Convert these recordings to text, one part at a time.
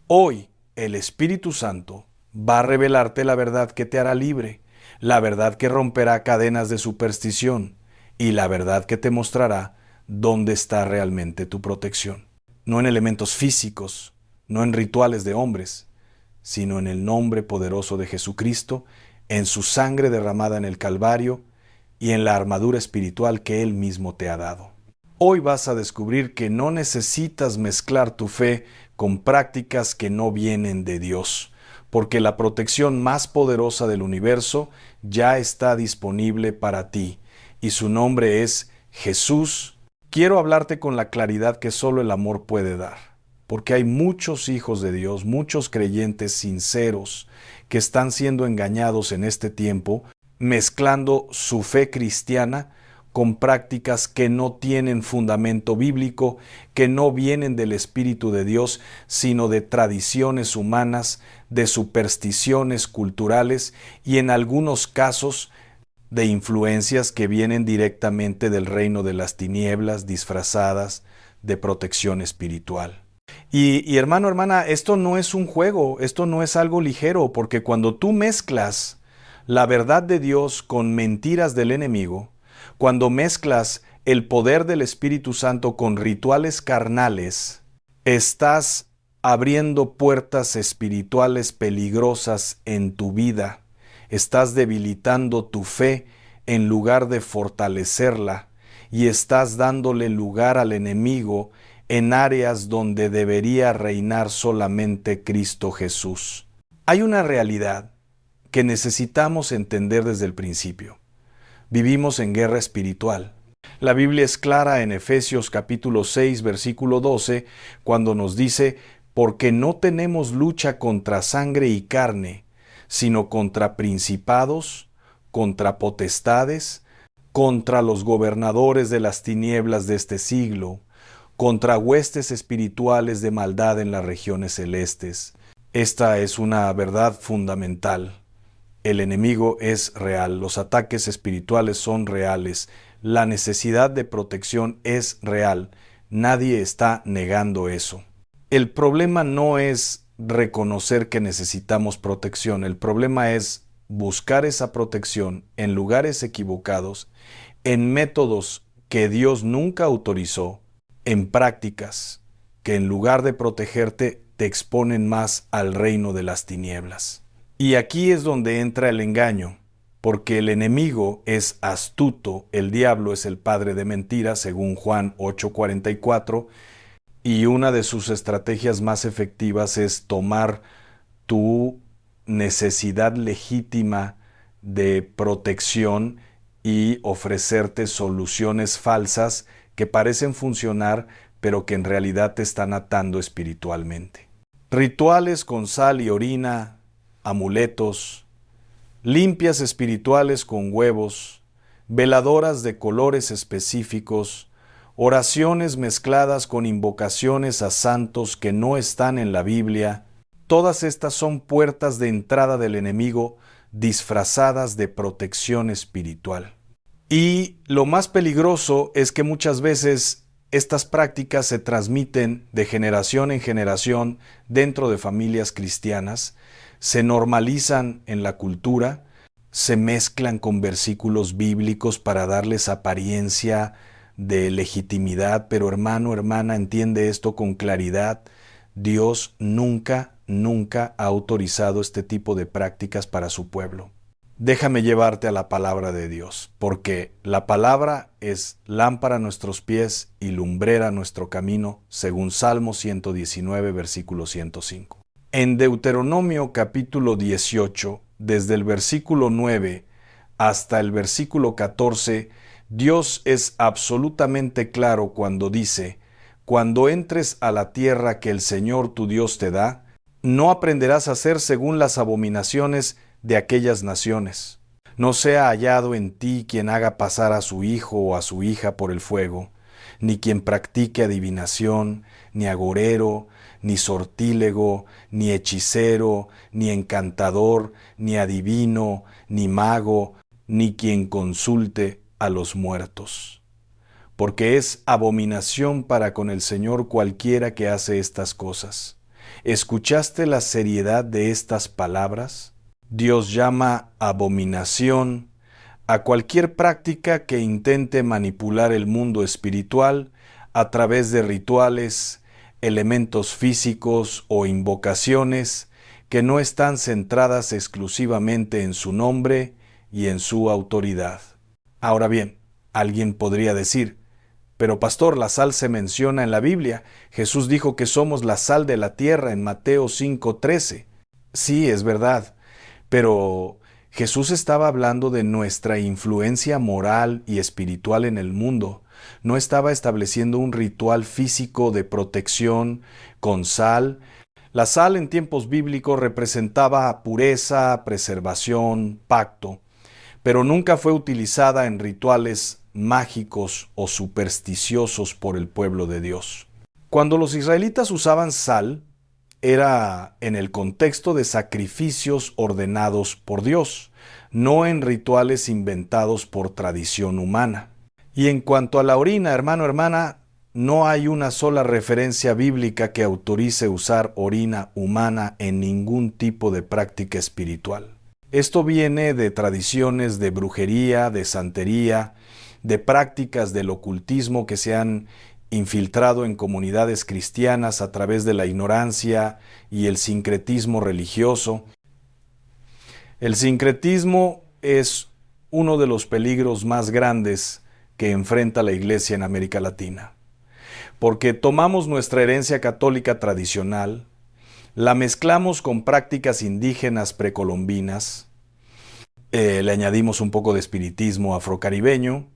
Hoy el Espíritu Santo va a revelarte la verdad que te hará libre, la verdad que romperá cadenas de superstición y la verdad que te mostrará dónde está realmente tu protección. No en elementos físicos, no en rituales de hombres, sino en el nombre poderoso de Jesucristo, en su sangre derramada en el Calvario y en la armadura espiritual que Él mismo te ha dado. Hoy vas a descubrir que no necesitas mezclar tu fe con prácticas que no vienen de Dios, porque la protección más poderosa del universo ya está disponible para ti, y su nombre es Jesús. Quiero hablarte con la claridad que solo el amor puede dar, porque hay muchos hijos de Dios, muchos creyentes sinceros que están siendo engañados en este tiempo, mezclando su fe cristiana con prácticas que no tienen fundamento bíblico, que no vienen del Espíritu de Dios, sino de tradiciones humanas, de supersticiones culturales y en algunos casos de influencias que vienen directamente del reino de las tinieblas disfrazadas de protección espiritual. Y hermano, hermana, esto no es un juego, esto no es algo ligero, porque cuando tú mezclas la verdad de Dios con mentiras del enemigo, cuando mezclas el poder del Espíritu Santo con rituales carnales, estás abriendo puertas espirituales peligrosas en tu vida. Estás debilitando tu fe en lugar de fortalecerla y estás dándole lugar al enemigo en áreas donde debería reinar solamente Cristo Jesús. Hay una realidad que necesitamos entender desde el principio. Vivimos en guerra espiritual. La Biblia es clara en Efesios capítulo 6, versículo 12, cuando nos dice, porque no tenemos lucha contra sangre y carne, sino contra principados, contra potestades, contra los gobernadores de las tinieblas de este siglo, contra huestes espirituales de maldad en las regiones celestes. Esta es una verdad fundamental. El enemigo es real, los ataques espirituales son reales, la necesidad de protección es real, nadie está negando eso. El problema no es reconocer que necesitamos protección, el problema es buscar esa protección en lugares equivocados, en métodos que Dios nunca autorizó, en prácticas que en lugar de protegerte te exponen más al reino de las tinieblas. Y aquí es donde entra el engaño, porque el enemigo es astuto, el diablo es el padre de mentiras, según Juan 8:44, y una de sus estrategias más efectivas es tomar tu necesidad legítima de protección y ofrecerte soluciones falsas que parecen funcionar, pero que en realidad te están atando espiritualmente. Rituales con sal y orina, amuletos, limpias espirituales con huevos, veladoras de colores específicos, oraciones mezcladas con invocaciones a santos que no están en la Biblia, todas estas son puertas de entrada del enemigo disfrazadas de protección espiritual. Y lo más peligroso es que muchas veces estas prácticas se transmiten de generación en generación dentro de familias cristianas, se normalizan en la cultura, se mezclan con versículos bíblicos para darles apariencia de legitimidad, pero hermano, hermana, entiende esto con claridad. Dios nunca ha autorizado este tipo de prácticas para su pueblo. Déjame llevarte a la palabra de Dios, porque la palabra es lámpara a nuestros pies y lumbrera a nuestro camino, según Salmo 119, versículo 105. En Deuteronomio capítulo 18, desde el versículo 9 hasta el versículo 14, Dios es absolutamente claro cuando dice, cuando entres a la tierra que el Señor tu Dios te da, no aprenderás a hacer según las abominaciones de aquellas naciones. No sea hallado en ti quien haga pasar a su hijo o a su hija por el fuego, ni quien practique adivinación, ni agorero, ni sortílego, ni hechicero, ni encantador, ni adivino, ni mago, ni quien consulte a los muertos. Porque es abominación para con el Señor cualquiera que hace estas cosas. ¿Escuchaste la seriedad de estas palabras? Dios llama abominación a cualquier práctica que intente manipular el mundo espiritual a través de rituales, elementos físicos o invocaciones que no están centradas exclusivamente en su nombre y en su autoridad. Ahora bien, alguien podría decir, pero pastor, la sal se menciona en la Biblia. Jesús dijo que somos la sal de la tierra en Mateo 5:13. Sí, es verdad, pero Jesús estaba hablando de nuestra influencia moral y espiritual en el mundo. No estaba estableciendo un ritual físico de protección con sal. La sal en tiempos bíblicos representaba pureza, preservación, pacto, pero nunca fue utilizada en rituales mágicos o supersticiosos por el pueblo de Dios. Cuando los israelitas usaban sal, era en el contexto de sacrificios ordenados por Dios, no en rituales inventados por tradición humana. Y en cuanto a la orina, hermano, hermana, no hay una sola referencia bíblica que autorice usar orina humana en ningún tipo de práctica espiritual. Esto viene de tradiciones de brujería, de santería, de prácticas del ocultismo que se han infiltrado en comunidades cristianas a través de la ignorancia y el sincretismo religioso. El sincretismo es uno de los peligros más grandes que enfrenta la Iglesia en América Latina, porque tomamos nuestra herencia católica tradicional, la mezclamos con prácticas indígenas precolombinas, le añadimos un poco de espiritismo afrocaribeño,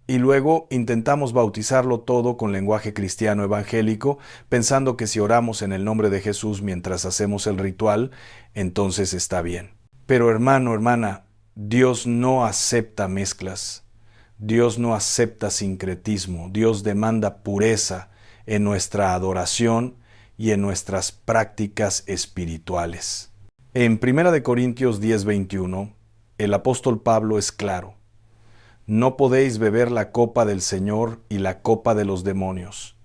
y luego intentamos bautizarlo todo con lenguaje cristiano evangélico, pensando que si oramos en el nombre de Jesús mientras hacemos el ritual, entonces está bien. Pero hermano, hermana, Dios no acepta mezclas. Dios no acepta sincretismo. Dios demanda pureza en nuestra adoración y en nuestras prácticas espirituales. En 1 Corintios 10:21, el apóstol Pablo es claro. No podéis beber la copa del Señor y la copa de los demonios.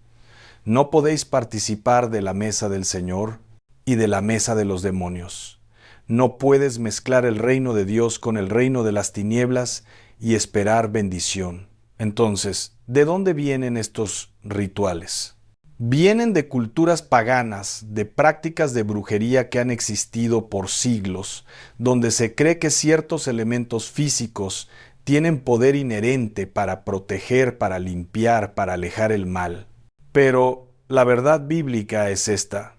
No podéis participar de la mesa del Señor y de la mesa de los demonios. No puedes mezclar el reino de Dios con el reino de las tinieblas y esperar bendición. Entonces, ¿de dónde vienen estos rituales? Vienen de culturas paganas, de prácticas de brujería que han existido por siglos, donde se cree que ciertos elementos físicos tienen poder inherente para proteger, para limpiar, para alejar el mal. Pero la verdad bíblica es esta: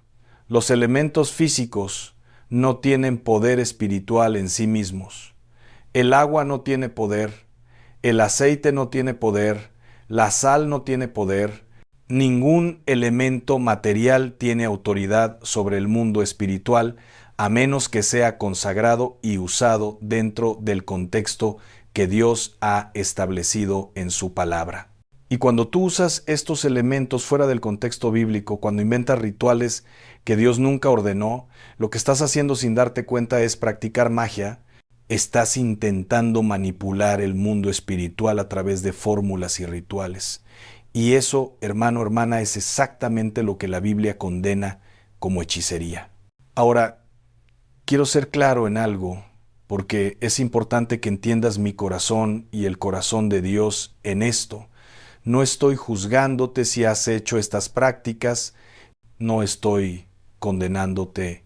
los elementos físicos no tienen poder espiritual en sí mismos. El agua no tiene poder, el aceite no tiene poder, la sal no tiene poder, ningún elemento material tiene autoridad sobre el mundo espiritual, a menos que sea consagrado y usado dentro del contexto que Dios ha establecido en su palabra. Y cuando tú usas estos elementos fuera del contexto bíblico, cuando inventas rituales que Dios nunca ordenó, lo que estás haciendo sin darte cuenta es practicar magia. Estás intentando manipular el mundo espiritual a través de fórmulas y rituales. Y eso, hermano, hermana, es exactamente lo que la Biblia condena como hechicería. Ahora, quiero ser claro en algo, porque es importante que entiendas mi corazón y el corazón de Dios en esto. No estoy juzgándote si has hecho estas prácticas, no estoy condenándote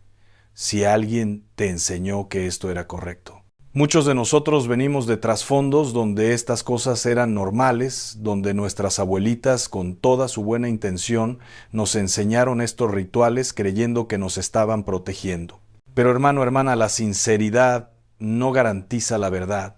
si alguien te enseñó que esto era correcto. Muchos de nosotros venimos de trasfondos donde estas cosas eran normales, donde nuestras abuelitas, con toda su buena intención, nos enseñaron estos rituales creyendo que nos estaban protegiendo. Pero hermano, hermana, la sinceridad no garantiza la verdad.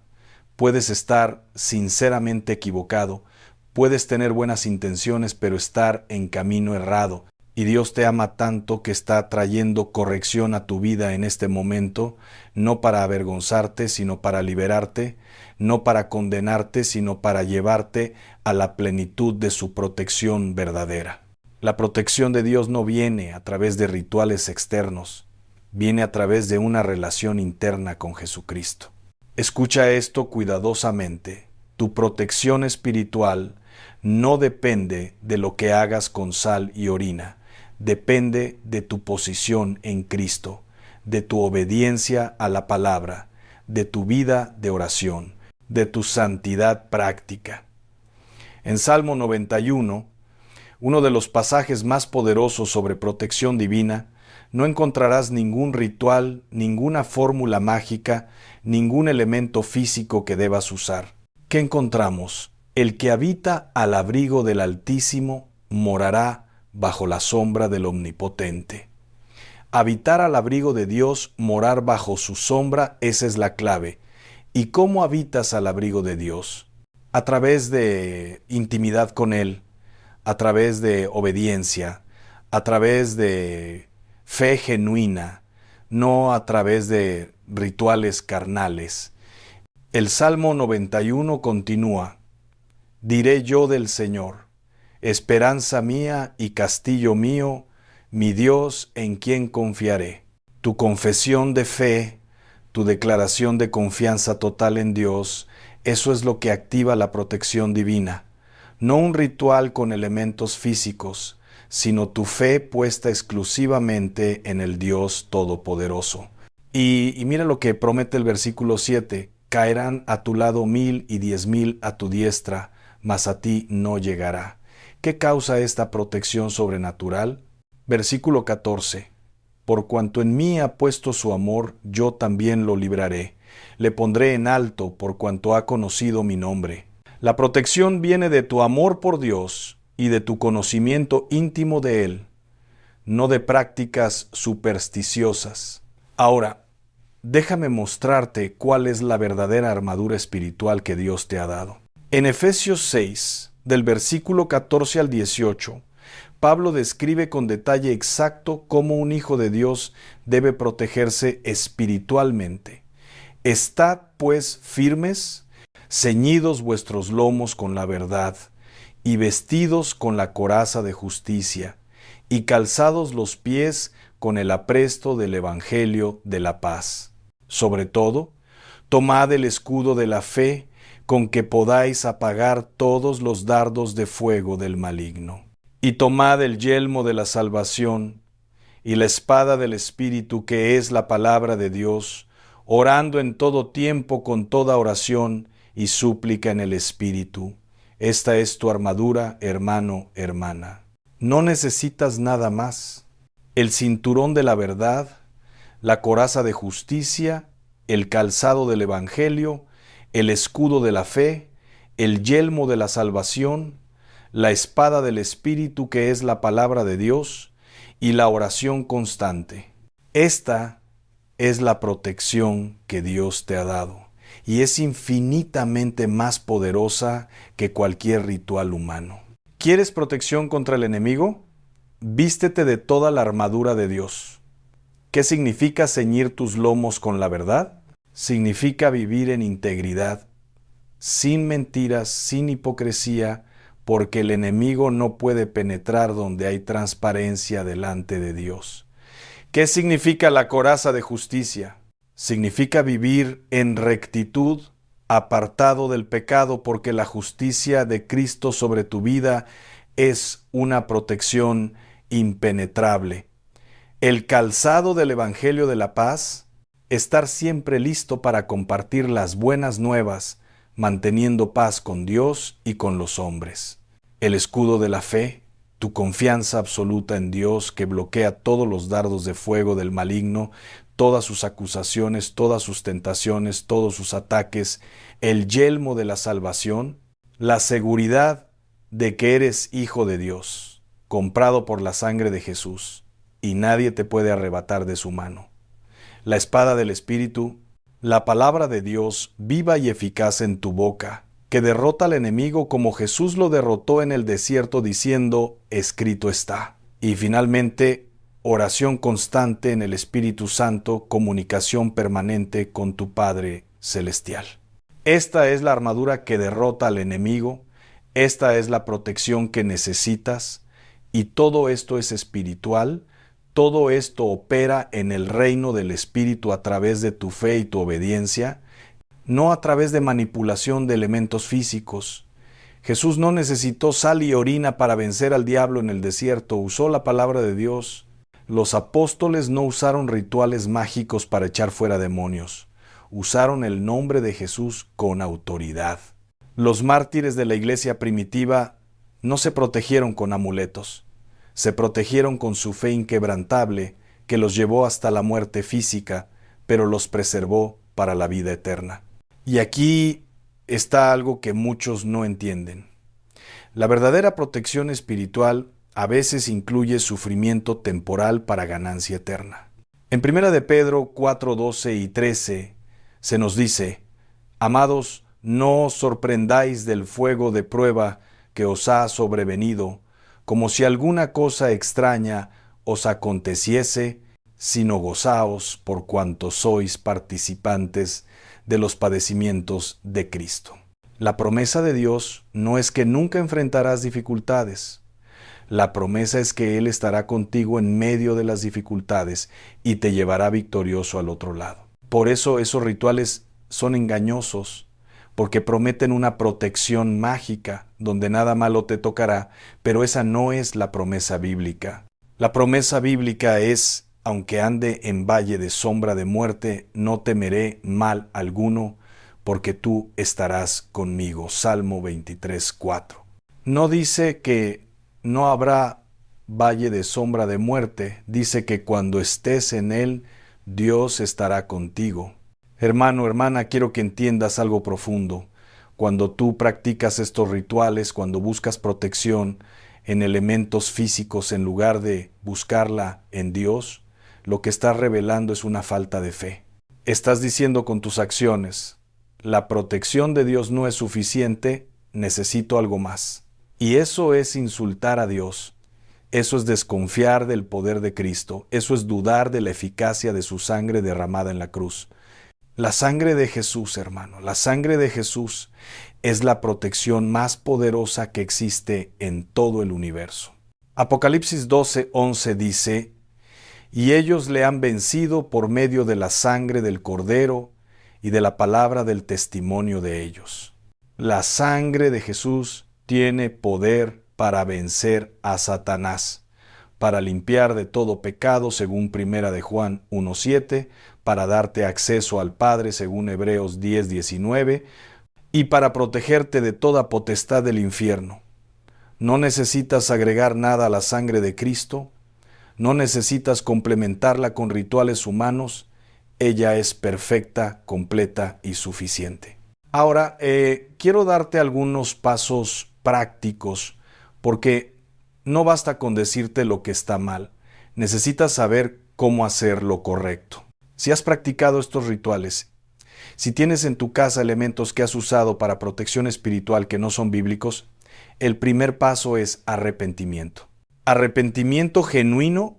Puedes estar sinceramente equivocado, puedes tener buenas intenciones, pero estar en camino errado. Y Dios te ama tanto que está trayendo corrección a tu vida en este momento, no para avergonzarte, sino para liberarte, no para condenarte, sino para llevarte a la plenitud de su protección verdadera. La protección de Dios no viene a través de rituales externos, viene a través de una relación interna con Jesucristo. Escucha esto cuidadosamente. Tu protección espiritual no depende de lo que hagas con sal y orina. depende de tu posición en Cristo, de tu obediencia a la palabra, de tu vida de oración, de tu santidad práctica. En Salmo 91, uno de los pasajes más poderosos sobre protección divina, no encontrarás ningún ritual, ninguna fórmula mágica, ningún elemento físico que debas usar. ¿Qué encontramos? El que habita al abrigo del Altísimo morará bajo la sombra del Omnipotente. Habitar al abrigo de Dios, morar bajo su sombra, esa es la clave. ¿Y cómo habitas al abrigo de Dios? A través de intimidad con Él, a través de obediencia, a través de fe genuina, no a través de rituales carnales. El Salmo 91 continúa: Diré yo del Señor, esperanza mía y castillo mío, mi Dios en quien confiaré. Tu confesión de fe, tu declaración de confianza total en Dios, eso es lo que activa la protección divina. No un ritual con elementos físicos, sino tu fe puesta exclusivamente en el Dios Todopoderoso. Y mira lo que promete el versículo 7, caerán a tu lado 1000 y 10,000 a tu diestra, mas a ti no llegará. ¿Qué causa esta protección sobrenatural? Versículo 14, por cuanto en mí ha puesto su amor, yo también lo libraré. Le pondré en alto por cuanto ha conocido mi nombre. La protección viene de tu amor por Dios y de tu conocimiento íntimo de Él, no de prácticas supersticiosas. Ahora, déjame mostrarte cuál es la verdadera armadura espiritual que Dios te ha dado. En Efesios 6, del versículo 14 al 18, Pablo describe con detalle exacto cómo un hijo de Dios debe protegerse espiritualmente. Estad, pues, firmes, ceñidos vuestros lomos con la verdad, y vestidos con la coraza de justicia, y calzados los pies con el apresto del Evangelio de la paz. Sobre todo, tomad el escudo de la fe, con que podáis apagar todos los dardos de fuego del maligno. Y tomad el yelmo de la salvación, y la espada del Espíritu, que es la palabra de Dios, orando en todo tiempo con toda oración y súplica en el Espíritu. Esta es tu armadura, hermano, hermana. No necesitas nada más. El cinturón de la verdad, la coraza de justicia, el calzado del Evangelio, el escudo de la fe, el yelmo de la salvación, la espada del Espíritu, que es la palabra de Dios, y la oración constante. Esta es la protección que Dios te ha dado, y es infinitamente más poderosa que cualquier ritual humano. ¿Quieres protección contra el enemigo? Vístete de toda la armadura de Dios. ¿Qué significa ceñir tus lomos con la verdad? Significa vivir en integridad, sin mentiras, sin hipocresía, porque el enemigo no puede penetrar donde hay transparencia delante de Dios. ¿Qué significa la coraza de justicia? Significa vivir en rectitud, apartado del pecado, porque la justicia de Cristo sobre tu vida es una protección impenetrable. El calzado del Evangelio de la paz, estar siempre listo para compartir las buenas nuevas, manteniendo paz con Dios y con los hombres. El escudo de la fe, tu confianza absoluta en Dios que bloquea todos los dardos de fuego del maligno, todas sus acusaciones, todas sus tentaciones, todos sus ataques, el yelmo de la salvación, la seguridad de que eres hijo de Dios, comprado por la sangre de Jesús, y nadie te puede arrebatar de su mano. La espada del Espíritu, la palabra de Dios viva y eficaz en tu boca, que derrota al enemigo como Jesús lo derrotó en el desierto diciendo, escrito está. Y finalmente, oración constante en el Espíritu Santo, comunicación permanente con tu Padre Celestial. Esta es la armadura que derrota al enemigo, esta es la protección que necesitas, y todo esto es espiritual, todo esto opera en el reino del Espíritu a través de tu fe y tu obediencia, no a través de manipulación de elementos físicos. Jesús no necesitó sal y orina para vencer al diablo en el desierto, usó la palabra de Dios. Los apóstoles no usaron rituales mágicos para echar fuera demonios, usaron el nombre de Jesús con autoridad. Los mártires de la iglesia primitiva no se protegieron con amuletos, se protegieron con su fe inquebrantable que los llevó hasta la muerte física, pero los preservó para la vida eterna. Y aquí está algo que muchos no entienden. La verdadera protección espiritual a veces incluye sufrimiento temporal para ganancia eterna. En 1 de Pedro 4, 12 y 13 se nos dice: Amados, no os sorprendáis del fuego de prueba que os ha sobrevenido, como si alguna cosa extraña os aconteciese, sino gozaos por cuanto sois participantes de los padecimientos de Cristo. La promesa de Dios no es que nunca enfrentarás dificultades. La promesa es que Él estará contigo en medio de las dificultades y te llevará victorioso al otro lado. Por eso esos rituales son engañosos, porque prometen una protección mágica donde nada malo te tocará, pero esa no es la promesa bíblica. La promesa bíblica es: aunque ande en valle de sombra de muerte, no temeré mal alguno, porque tú estarás conmigo. Salmo 23, 4. No dice que no habrá valle de sombra de muerte, dice que cuando estés en él, Dios estará contigo. Hermano, hermana, quiero que entiendas algo profundo. Cuando tú practicas estos rituales, cuando buscas protección en elementos físicos en lugar de buscarla en Dios, lo que estás revelando es una falta de fe. Estás diciendo con tus acciones: la protección de Dios no es suficiente, necesito algo más. Y eso es insultar a Dios. Eso es desconfiar del poder de Cristo. Eso es dudar de la eficacia de su sangre derramada en la cruz. La sangre de Jesús, hermano, la sangre de Jesús es la protección más poderosa que existe en todo el universo. Apocalipsis 12, 11 dice: Y ellos le han vencido por medio de la sangre del Cordero y de la palabra del testimonio de ellos. La sangre de Jesús tiene poder para vencer a Satanás, para limpiar de todo pecado, según 1 de Juan 1:7, para darte acceso al Padre, según Hebreos 10:19, y para protegerte de toda potestad del infierno. No necesitas agregar nada a la sangre de Cristo, no necesitas complementarla con rituales humanos, ella es perfecta, completa y suficiente. Ahora, quiero darte algunos pasos prácticos, porque no basta con decirte lo que está mal, necesitas saber cómo hacer lo correcto. Si has practicado estos rituales, si tienes en tu casa elementos que has usado para protección espiritual que no son bíblicos, el primer paso es arrepentimiento. Arrepentimiento genuino,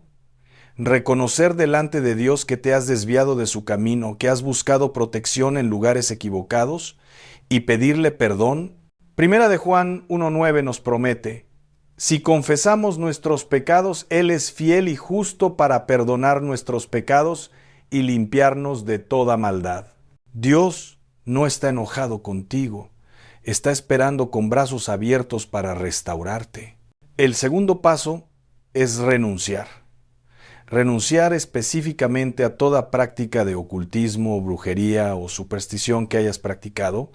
reconocer delante de Dios que te has desviado de su camino, que has buscado protección en lugares equivocados y pedirle perdón. 1 de Juan 1:9 nos promete: si confesamos nuestros pecados, Él es fiel y justo para perdonar nuestros pecados y limpiarnos de toda maldad. Dios no está enojado contigo, está esperando con brazos abiertos para restaurarte. El segundo paso es renunciar. Renunciar específicamente a toda práctica de ocultismo, brujería o superstición que hayas practicado.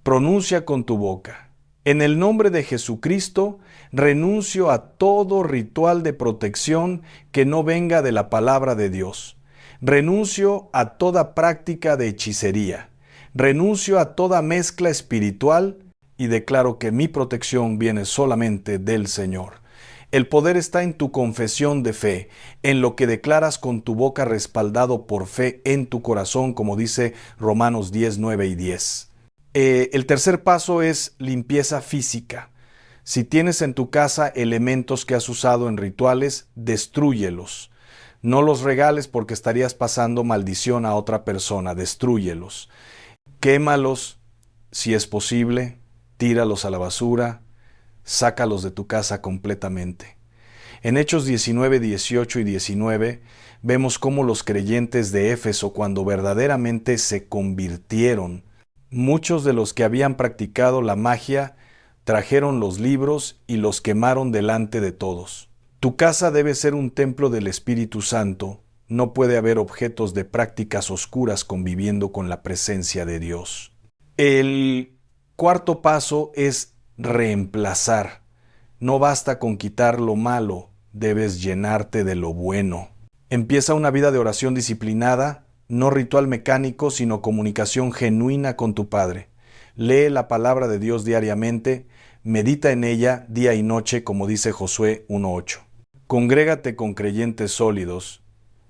Pronuncia con tu boca: en el nombre de Jesucristo, renuncio a todo ritual de protección que no venga de la palabra de Dios. Renuncio a toda práctica de hechicería. Renuncio a toda mezcla espiritual y declaro que mi protección viene solamente del Señor. El poder está en tu confesión de fe, en lo que declaras con tu boca respaldado por fe en tu corazón, como dice Romanos 10, 9 y 10. El tercer paso es limpieza física. Si tienes en tu casa elementos que has usado en rituales, destrúyelos. No los regales porque estarías pasando maldición a otra persona, destrúyelos. Quémalos si es posible, tíralos a la basura, sácalos de tu casa completamente. En Hechos 19, 18 y 19 vemos cómo los creyentes de Éfeso, cuando verdaderamente se convirtieron, muchos de los que habían practicado la magia trajeron los libros y los quemaron delante de todos. Tu casa debe ser un templo del Espíritu Santo. No puede haber objetos de prácticas oscuras conviviendo con la presencia de Dios. El cuarto paso es reemplazar. No basta con quitar lo malo, debes llenarte de lo bueno. Empieza una vida de oración disciplinada, no ritual mecánico, sino comunicación genuina con tu Padre. Lee la palabra de Dios diariamente, medita en ella día y noche, como dice Josué 1:8. Congrégate con creyentes sólidos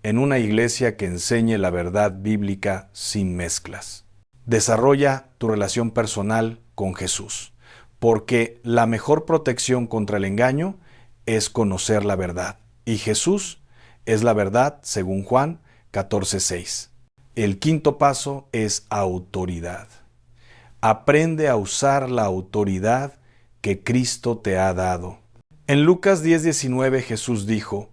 en una iglesia que enseñe la verdad bíblica sin mezclas. Desarrolla tu relación personal con Jesús, porque la mejor protección contra el engaño es conocer la verdad. Y Jesús es la verdad, según Juan 14:6. El quinto paso es autoridad. Aprende a usar la autoridad que Cristo te ha dado. En Lucas 10:19 Jesús dijo: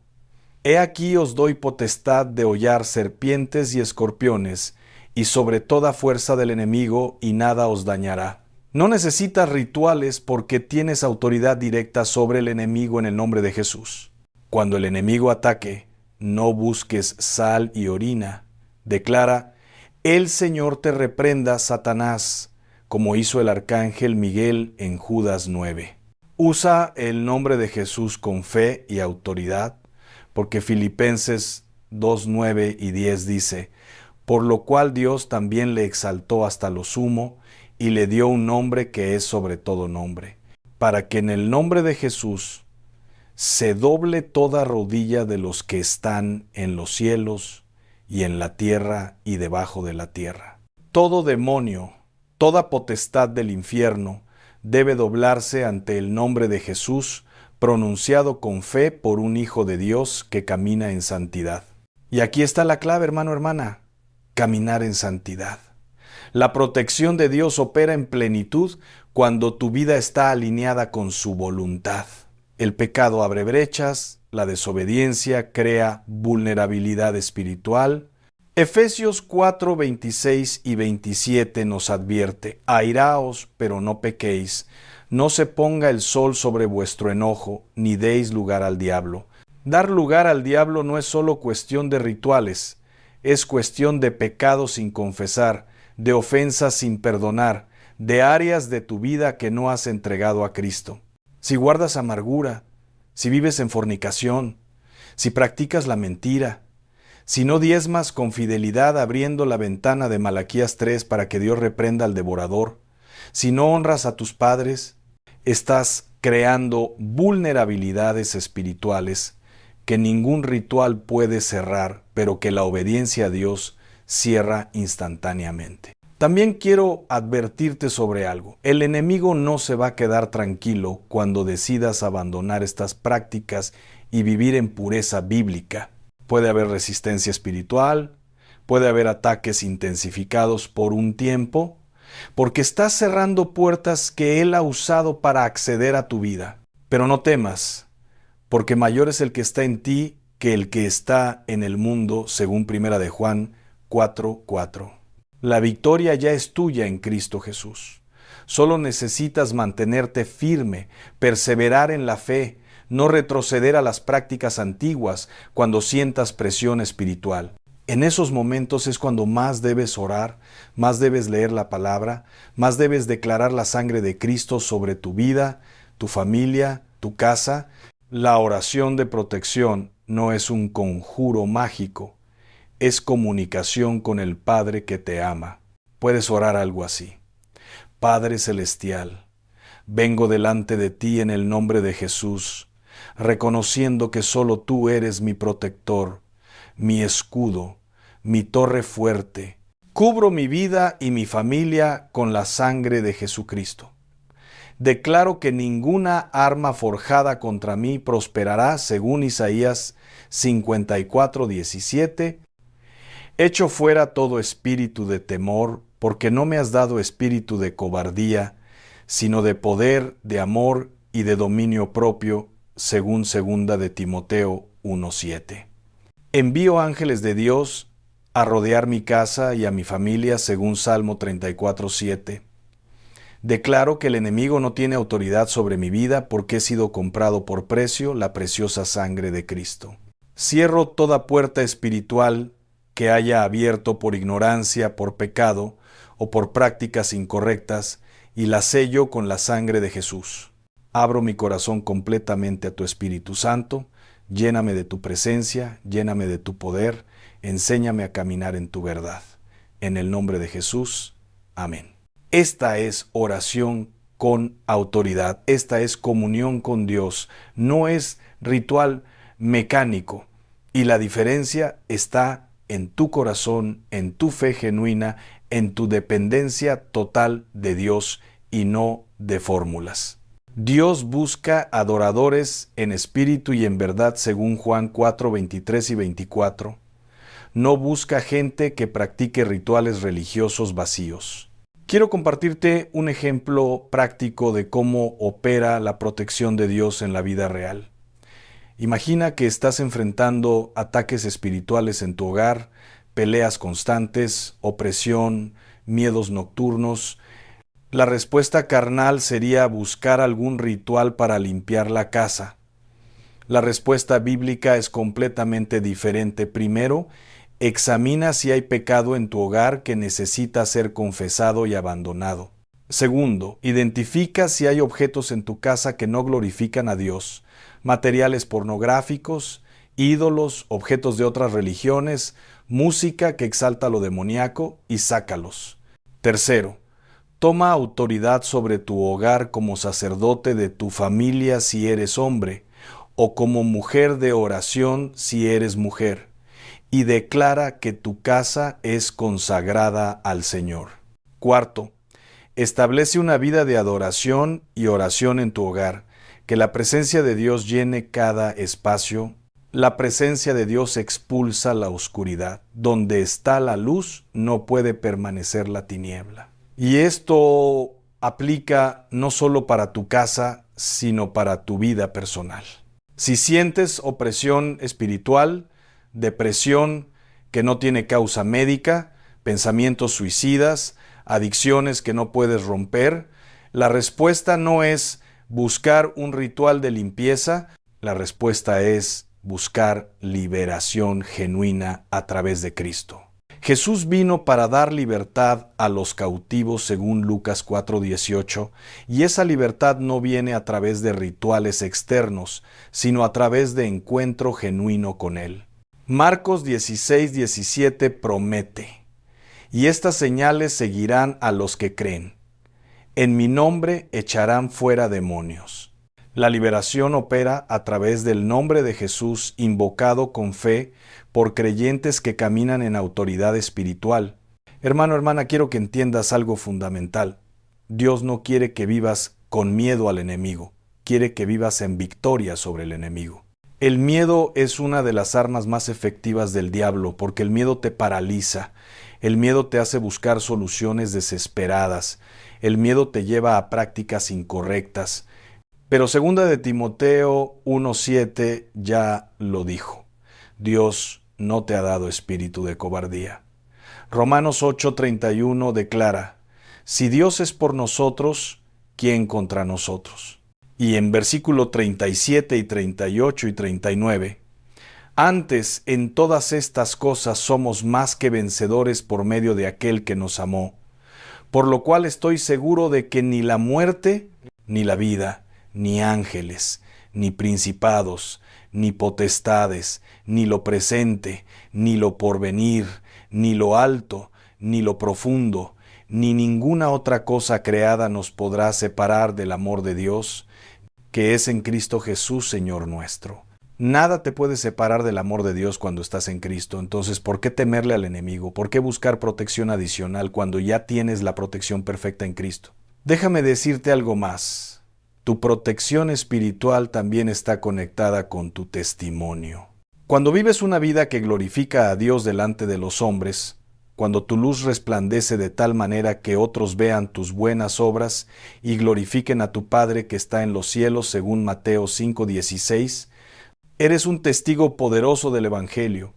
He aquí os doy potestad de hollar serpientes y escorpiones, y sobre toda fuerza del enemigo, y nada os dañará. No necesitas rituales porque tienes autoridad directa sobre el enemigo en el nombre de Jesús. Cuando el enemigo ataque, no busques sal y orina. Declara: El Señor te reprenda, Satanás, como hizo el arcángel Miguel en Judas 9. Usa el nombre de Jesús con fe y autoridad, porque Filipenses 2:9 y 10 dice: Por lo cual Dios también le exaltó hasta lo sumo, y le dio un nombre que es sobre todo nombre, para que en el nombre de Jesús se doble toda rodilla de los que están en los cielos y en la tierra y debajo de la tierra. Todo demonio, toda potestad del infierno debe doblarse ante el nombre de Jesús, pronunciado con fe por un Hijo de Dios que camina en santidad. Y aquí está la clave, hermano, hermana: caminar en santidad. La protección de Dios opera en plenitud cuando tu vida está alineada con su voluntad. El pecado abre brechas, la desobediencia crea vulnerabilidad espiritual. Efesios 4:26 y 27 nos advierte: Airaos, pero no pequéis. No se ponga el sol sobre vuestro enojo, ni deis lugar al diablo. Dar lugar al diablo no es solo cuestión de rituales, es cuestión de pecado sin confesar, de ofensas sin perdonar, de áreas de tu vida que no has entregado a Cristo. Si guardas amargura, si vives en fornicación, si practicas la mentira, si no diezmas con fidelidad abriendo la ventana de Malaquías 3 para que Dios reprenda al devorador, si no honras a tus padres, estás creando vulnerabilidades espirituales que ningún ritual puede cerrar, pero que la obediencia a Dios cierra instantáneamente. También quiero advertirte sobre algo. El enemigo no se va a quedar tranquilo cuando decidas abandonar estas prácticas y vivir en pureza bíblica. Puede haber resistencia espiritual, puede haber ataques intensificados por un tiempo, porque estás cerrando puertas que Él ha usado para acceder a tu vida. Pero no temas, porque mayor es el que está en ti que el que está en el mundo, según 1 de Juan 4:4. La victoria ya es tuya en Cristo Jesús. Solo necesitas mantenerte firme, perseverar en la fe, no retroceder a las prácticas antiguas cuando sientas presión espiritual. En esos momentos es cuando más debes orar, más debes leer la palabra, más debes declarar la sangre de Cristo sobre tu vida, tu familia, tu casa. La oración de protección no es un conjuro mágico, es comunicación con el Padre que te ama. Puedes orar algo así: Padre Celestial, vengo delante de ti en el nombre de Jesús, reconociendo que solo tú eres mi protector, mi escudo, mi torre fuerte. Cubro mi vida y mi familia con la sangre de Jesucristo. Declaro que ninguna arma forjada contra mí prosperará, según Isaías 54:17. Echo fuera todo espíritu de temor, porque no me has dado espíritu de cobardía, sino de poder, de amor y de dominio propio, según 2 de Timoteo 1:7. Envío ángeles de Dios a rodear mi casa y a mi familia, según Salmo 34:7. Declaro que el enemigo no tiene autoridad sobre mi vida porque he sido comprado por precio, la preciosa sangre de Cristo. Cierro toda puerta espiritual que haya abierto por ignorancia, por pecado o por prácticas incorrectas y la sello con la sangre de Jesús. Abro mi corazón completamente a tu Espíritu Santo, lléname de tu presencia, lléname de tu poder, enséñame a caminar en tu verdad. En el nombre de Jesús, amén. Esta es oración con autoridad, esta es comunión con Dios, no es ritual mecánico. Y la diferencia está en tu corazón, en tu fe genuina, en tu dependencia total de Dios y no de fórmulas. Dios busca adoradores en espíritu y en verdad según Juan 4, 23 y 24. No busca gente que practique rituales religiosos vacíos. Quiero compartirte un ejemplo práctico de cómo opera la protección de Dios en la vida real. Imagina que estás enfrentando ataques espirituales en tu hogar, peleas constantes, opresión, miedos nocturnos. La respuesta carnal sería buscar algún ritual para limpiar la casa. La respuesta bíblica es completamente diferente. Primero, examina si hay pecado en tu hogar que necesita ser confesado y abandonado. Segundo, identifica si hay objetos en tu casa que no glorifican a Dios, materiales pornográficos, ídolos, objetos de otras religiones, música que exalta lo demoníaco, y sácalos. Tercero, toma autoridad sobre tu hogar como sacerdote de tu familia si eres hombre, o como mujer de oración si eres mujer, y declara que tu casa es consagrada al Señor. Cuarto, establece una vida de adoración y oración en tu hogar, que la presencia de Dios llene cada espacio. La presencia de Dios expulsa la oscuridad. Donde está la luz, no puede permanecer la tiniebla. Y esto aplica no solo para tu casa, sino para tu vida personal. Si sientes opresión espiritual, depresión que no tiene causa médica, pensamientos suicidas, adicciones que no puedes romper, la respuesta no es buscar un ritual de limpieza, la respuesta es buscar liberación genuina a través de Cristo. Jesús vino para dar libertad a los cautivos según Lucas 4:18, y esa libertad no viene a través de rituales externos, sino a través de encuentro genuino con Él. Marcos 16:17 promete: y estas señales seguirán a los que creen. En mi nombre echarán fuera demonios. La liberación opera a través del nombre de Jesús invocado con fe por creyentes que caminan en autoridad espiritual. Hermano, hermana, quiero que entiendas algo fundamental. Dios no quiere que vivas con miedo al enemigo, quiere que vivas en victoria sobre el enemigo. El miedo es una de las armas más efectivas del diablo porque el miedo te paraliza, el miedo te hace buscar soluciones desesperadas, el miedo te lleva a prácticas incorrectas. Pero 2 de Timoteo 1:7 ya lo dijo: Dios no te ha dado espíritu de cobardía. Romanos 8:31 declara: si Dios es por nosotros, ¿quién contra nosotros? Y en versículo 37 y 38 y 39, antes en todas estas cosas somos más que vencedores por medio de aquel que nos amó, por lo cual estoy seguro de que ni la muerte, ni la vida, ni ángeles, ni principados, ni potestades, ni lo presente, ni lo porvenir, ni lo alto, ni lo profundo, ni ninguna otra cosa creada nos podrá separar del amor de Dios, que es en Cristo Jesús, Señor nuestro. Nada te puede separar del amor de Dios cuando estás en Cristo. Entonces, ¿por qué temerle al enemigo? ¿Por qué buscar protección adicional cuando ya tienes la protección perfecta en Cristo? Déjame decirte algo más. Tu protección espiritual también está conectada con tu testimonio. Cuando vives una vida que glorifica a Dios delante de los hombres, cuando tu luz resplandece de tal manera que otros vean tus buenas obras y glorifiquen a tu Padre que está en los cielos, según Mateo 5:16, eres un testigo poderoso del Evangelio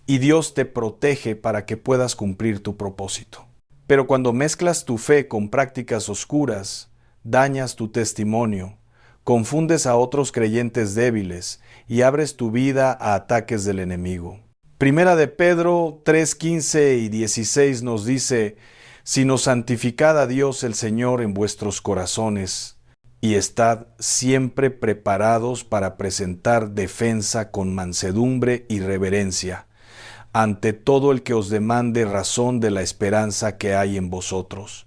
y Dios te protege para que puedas cumplir tu propósito. Pero cuando mezclas tu fe con prácticas oscuras, dañas tu testimonio, confundes a otros creyentes débiles y abres tu vida a ataques del enemigo. Primera de Pedro 3:15 y 16 nos dice: sino santificad a Dios el Señor en vuestros corazones, y estad siempre preparados para presentar defensa con mansedumbre y reverencia ante todo el que os demande razón de la esperanza que hay en vosotros,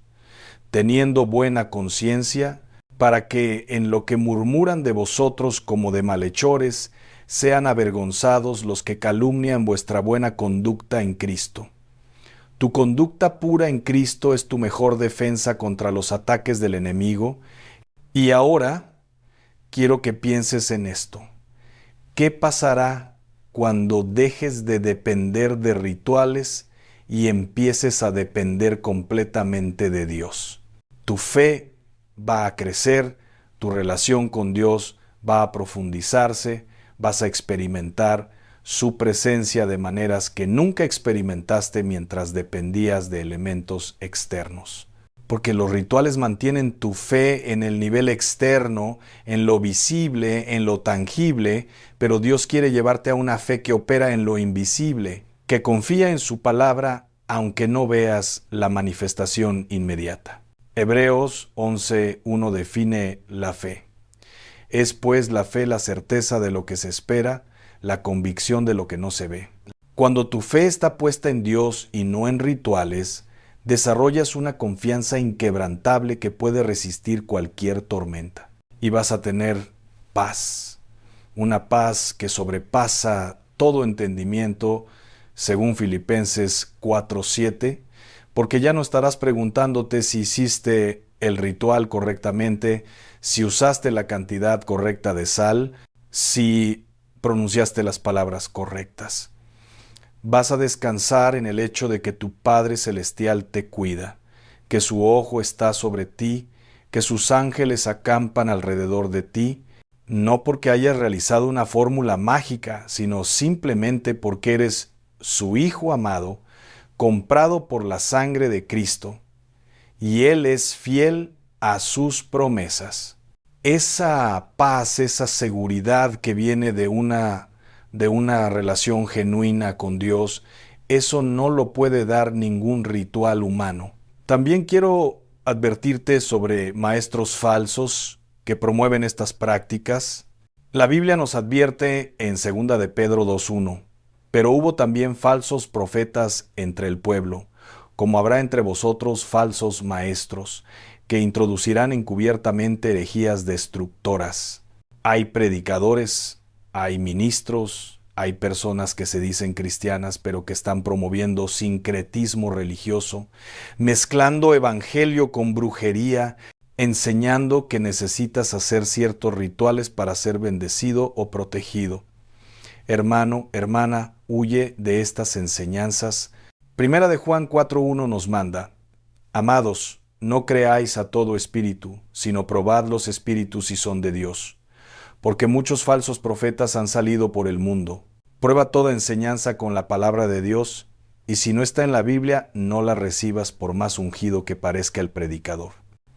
teniendo buena conciencia, para que en lo que murmuran de vosotros como de malhechores, sean avergonzados los que calumnian vuestra buena conducta en Cristo. Tu conducta pura en Cristo es tu mejor defensa contra los ataques del enemigo. Y ahora quiero que pienses en esto. ¿Qué pasará cuando dejes de depender de rituales y empieces a depender completamente de Dios? Tu fe va a crecer, tu relación con Dios va a profundizarse, vas a experimentar su presencia de maneras que nunca experimentaste mientras dependías de elementos externos. Porque los rituales mantienen tu fe en el nivel externo, en lo visible, en lo tangible, pero Dios quiere llevarte a una fe que opera en lo invisible, que confía en su palabra aunque no veas la manifestación inmediata. Hebreos 11:1 define la fe. Es pues la fe la certeza de lo que se espera, la convicción de lo que no se ve. Cuando tu fe está puesta en Dios y no en rituales, desarrollas una confianza inquebrantable que puede resistir cualquier tormenta. Y vas a tener paz, una paz que sobrepasa todo entendimiento, según Filipenses 4:7, porque ya no estarás preguntándote si hiciste el ritual correctamente, si usaste la cantidad correcta de sal, si pronunciaste las palabras correctas. Vas a descansar en el hecho de que tu Padre Celestial te cuida, que su ojo está sobre ti, que sus ángeles acampan alrededor de ti, no porque hayas realizado una fórmula mágica, sino simplemente porque eres su Hijo amado, comprado por la sangre de Cristo, y Él es fiel a sus promesas. Esa paz, esa seguridad que viene de una relación genuina con Dios, eso no lo puede dar ningún ritual humano. También quiero advertirte sobre maestros falsos que promueven estas prácticas. La Biblia nos advierte en 2 de Pedro 2:1, pero hubo también falsos profetas entre el pueblo, como habrá entre vosotros falsos maestros, que introducirán encubiertamente herejías destructoras. Hay predicadores, hay ministros, hay personas que se dicen cristianas, pero que están promoviendo sincretismo religioso, mezclando evangelio con brujería, enseñando que necesitas hacer ciertos rituales para ser bendecido o protegido. Hermano, hermana, huye de estas enseñanzas. Primera de Juan 4:1 nos manda: amados, no creáis a todo espíritu, sino probad los espíritus si son de Dios, porque muchos falsos profetas han salido por el mundo. Prueba toda enseñanza con la palabra de Dios, y si no está en la Biblia, no la recibas por más ungido que parezca el predicador.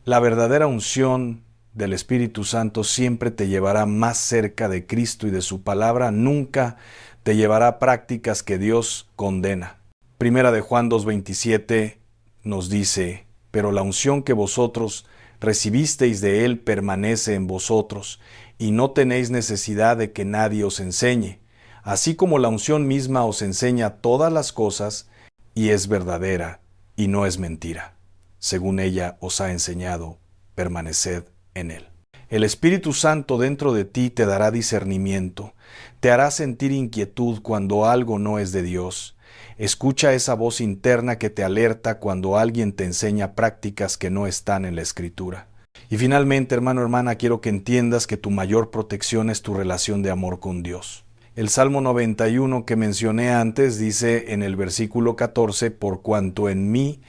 La verdadera unción del Espíritu Santo siempre te llevará más cerca de Cristo y de su palabra, nunca te llevará a prácticas que Dios condena. Primera de Juan 2:27 nos dice: pero la unción que vosotros recibisteis de Él permanece en vosotros, y no tenéis necesidad de que nadie os enseñe, así como la unción misma os enseña todas las cosas, y es verdadera, y no es mentira. Según ella os ha enseñado, permaneced en Él. El Espíritu Santo dentro de ti te dará discernimiento, te hará sentir inquietud cuando algo no es de Dios. Escucha esa voz interna que te alerta cuando alguien te enseña prácticas que no están en la Escritura. Y finalmente, hermano, hermana, quiero que entiendas que tu mayor protección es tu relación de amor con Dios. El Salmo 91 que mencioné antes dice en el versículo 14: por cuanto en mí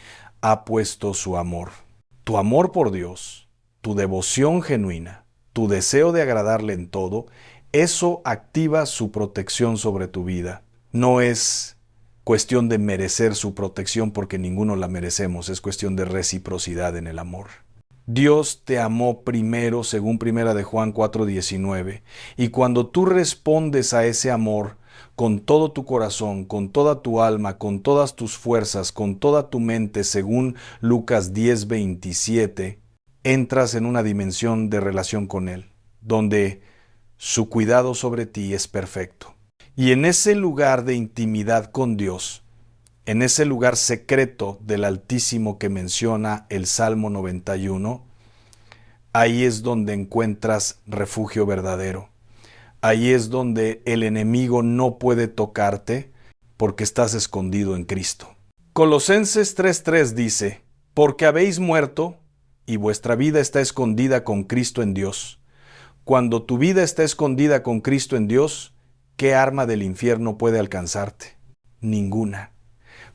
ha puesto su amor. Tu amor por Dios, tu devoción genuina, tu deseo de agradarle en todo, eso activa su protección sobre tu vida. No es cuestión de merecer su protección, porque ninguno la merecemos, es cuestión de reciprocidad en el amor. Dios te amó primero, según 1 de Juan 4:19, y cuando tú respondes a ese amor con todo tu corazón, con toda tu alma, con todas tus fuerzas, con toda tu mente, según Lucas 10:27, entras en una dimensión de relación con Él, donde su cuidado sobre ti es perfecto. Y en ese lugar de intimidad con Dios, en ese lugar secreto del Altísimo que menciona el Salmo 91, ahí es donde encuentras refugio verdadero. Ahí es donde el enemigo no puede tocarte porque estás escondido en Cristo. Colosenses 3:3 dice, porque habéis muerto y vuestra vida está escondida con Cristo en Dios. Cuando tu vida está escondida con Cristo en Dios, ¿qué arma del infierno puede alcanzarte? Ninguna.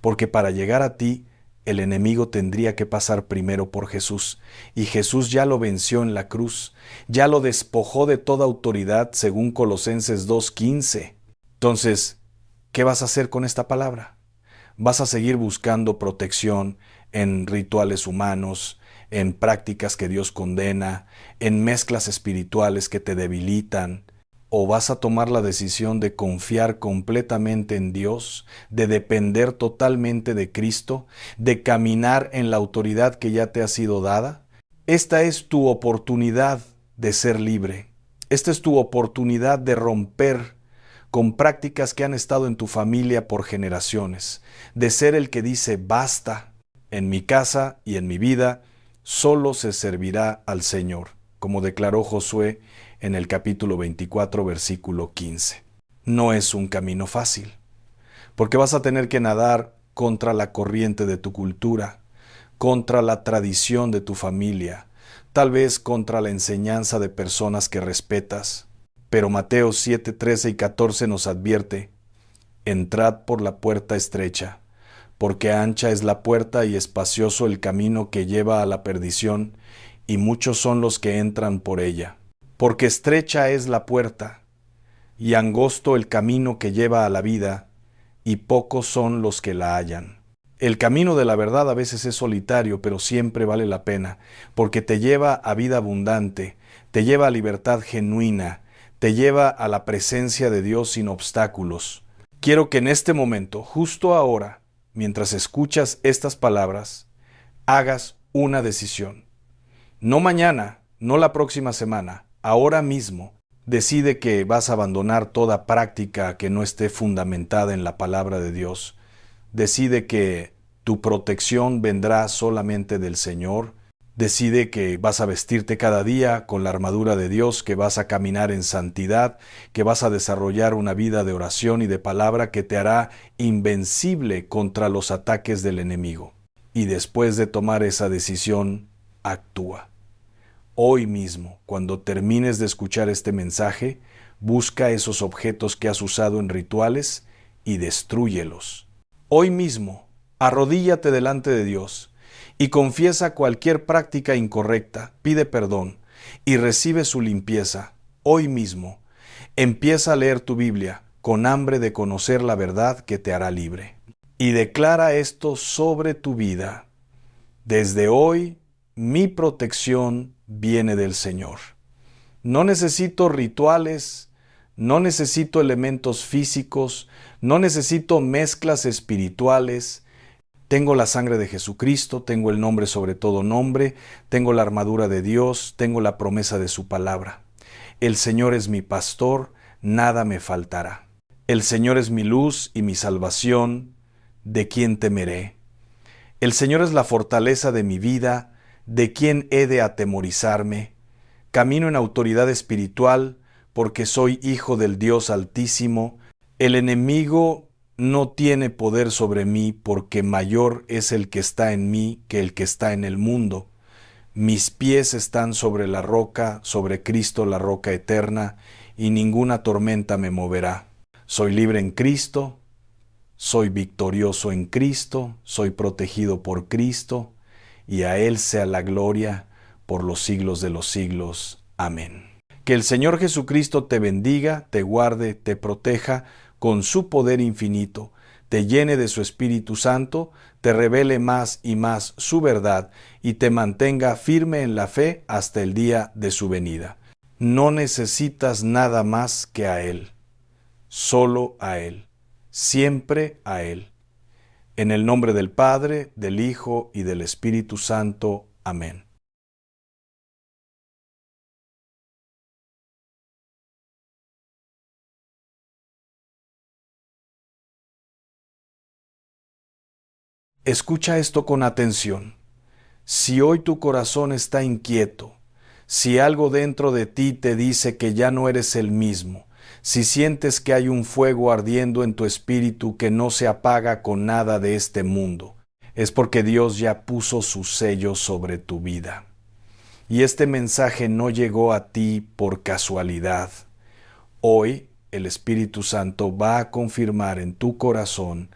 Porque para llegar a ti, el enemigo tendría que pasar primero por Jesús, y Jesús ya lo venció en la cruz, ya lo despojó de toda autoridad, según Colosenses 2:15. Entonces, ¿qué vas a hacer con esta palabra? ¿Vas a seguir buscando protección en rituales humanos, en prácticas que Dios condena, en mezclas espirituales que te debilitan? ¿O vas a tomar la decisión de confiar completamente en Dios, de depender totalmente de Cristo, de caminar en la autoridad que ya te ha sido dada? Esta es tu oportunidad de ser libre. Esta es tu oportunidad de romper con prácticas que han estado en tu familia por generaciones, de ser el que dice basta, en mi casa y en mi vida solo se servirá al Señor, como declaró Josué en el capítulo 24, versículo 15. No es un camino fácil, porque vas a tener que nadar contra la corriente de tu cultura, contra la tradición de tu familia, tal vez contra la enseñanza de personas que respetas. Pero Mateo 7, 13 y 14 nos advierte, entrad por la puerta estrecha, porque ancha es la puerta y espacioso el camino que lleva a la perdición, y muchos son los que entran por ella. Porque estrecha es la puerta, y angosto el camino que lleva a la vida, y pocos son los que la hallan. El camino de la verdad a veces es solitario, pero siempre vale la pena, porque te lleva a vida abundante, te lleva a libertad genuina, te lleva a la presencia de Dios sin obstáculos. Quiero que en este momento, justo ahora, mientras escuchas estas palabras, hagas una decisión. No mañana, no la próxima semana, ahora mismo, decide que vas a abandonar toda práctica que no esté fundamentada en la palabra de Dios. Decide que tu protección vendrá solamente del Señor. Decide que vas a vestirte cada día con la armadura de Dios, que vas a caminar en santidad, que vas a desarrollar una vida de oración y de palabra que te hará invencible contra los ataques del enemigo. Y después de tomar esa decisión, actúa. Hoy mismo, cuando termines de escuchar este mensaje, busca esos objetos que has usado en rituales y destrúyelos. Hoy mismo, arrodíllate delante de Dios y confiesa cualquier práctica incorrecta, pide perdón y recibe su limpieza. Hoy mismo, empieza a leer tu Biblia con hambre de conocer la verdad que te hará libre. Y declara esto sobre tu vida. Desde hoy, mi protección viene del Señor. No necesito rituales, no necesito elementos físicos, no necesito mezclas espirituales. Tengo la sangre de Jesucristo, tengo el nombre sobre todo nombre, tengo la armadura de Dios, tengo la promesa de su palabra. El Señor es mi pastor, nada me faltará. El Señor es mi luz y mi salvación, ¿de quién temeré? El Señor es la fortaleza de mi vida, ¿de quién he de atemorizarme? Camino en autoridad espiritual, porque soy hijo del Dios Altísimo. El enemigo no tiene poder sobre mí, porque mayor es el que está en mí que el que está en el mundo. Mis pies están sobre la roca, sobre Cristo la roca eterna, y ninguna tormenta me moverá. Soy libre en Cristo, soy victorioso en Cristo, soy protegido por Cristo, y a Él sea la gloria por los siglos de los siglos. Amén. Que el Señor Jesucristo te bendiga, te guarde, te proteja con su poder infinito, te llene de su Espíritu Santo, te revele más y más su verdad y te mantenga firme en la fe hasta el día de su venida. No necesitas nada más que a Él, solo a Él, siempre a Él. En el nombre del Padre, del Hijo y del Espíritu Santo. Amén. Escucha esto con atención. Si hoy tu corazón está inquieto, si algo dentro de ti te dice que ya no eres el mismo, si sientes que hay un fuego ardiendo en tu espíritu que no se apaga con nada de este mundo, es porque Dios ya puso su sello sobre tu vida. Y este mensaje no llegó a ti por casualidad. Hoy el Espíritu Santo va a confirmar en tu corazón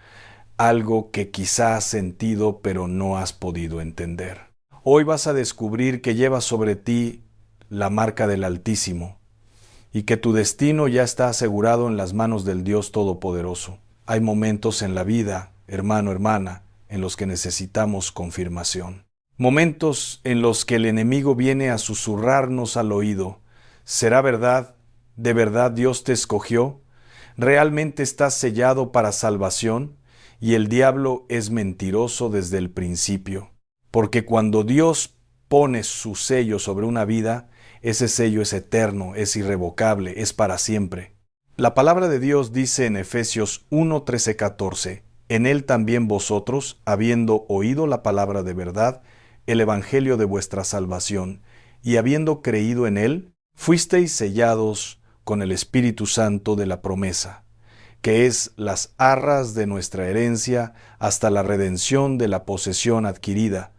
algo que quizá has sentido pero no has podido entender. Hoy vas a descubrir que llevas sobre ti la marca del Altísimo y que tu destino ya está asegurado en las manos del Dios Todopoderoso. Hay momentos en la vida, hermano, hermana, en los que necesitamos confirmación. Momentos en los que el enemigo viene a susurrarnos al oído. ¿Será verdad? ¿De verdad Dios te escogió? ¿Realmente estás sellado para salvación? Y el diablo es mentiroso desde el principio, porque cuando Dios pone su sello sobre una vida, ese sello es eterno, es irrevocable, es para siempre. La palabra de Dios dice en Efesios 1, 13, 14, en él también vosotros, habiendo oído la palabra de verdad, el evangelio de vuestra salvación, y habiendo creído en él, fuisteis sellados con el Espíritu Santo de la promesa, que es las arras de nuestra herencia hasta la redención de la posesión adquirida,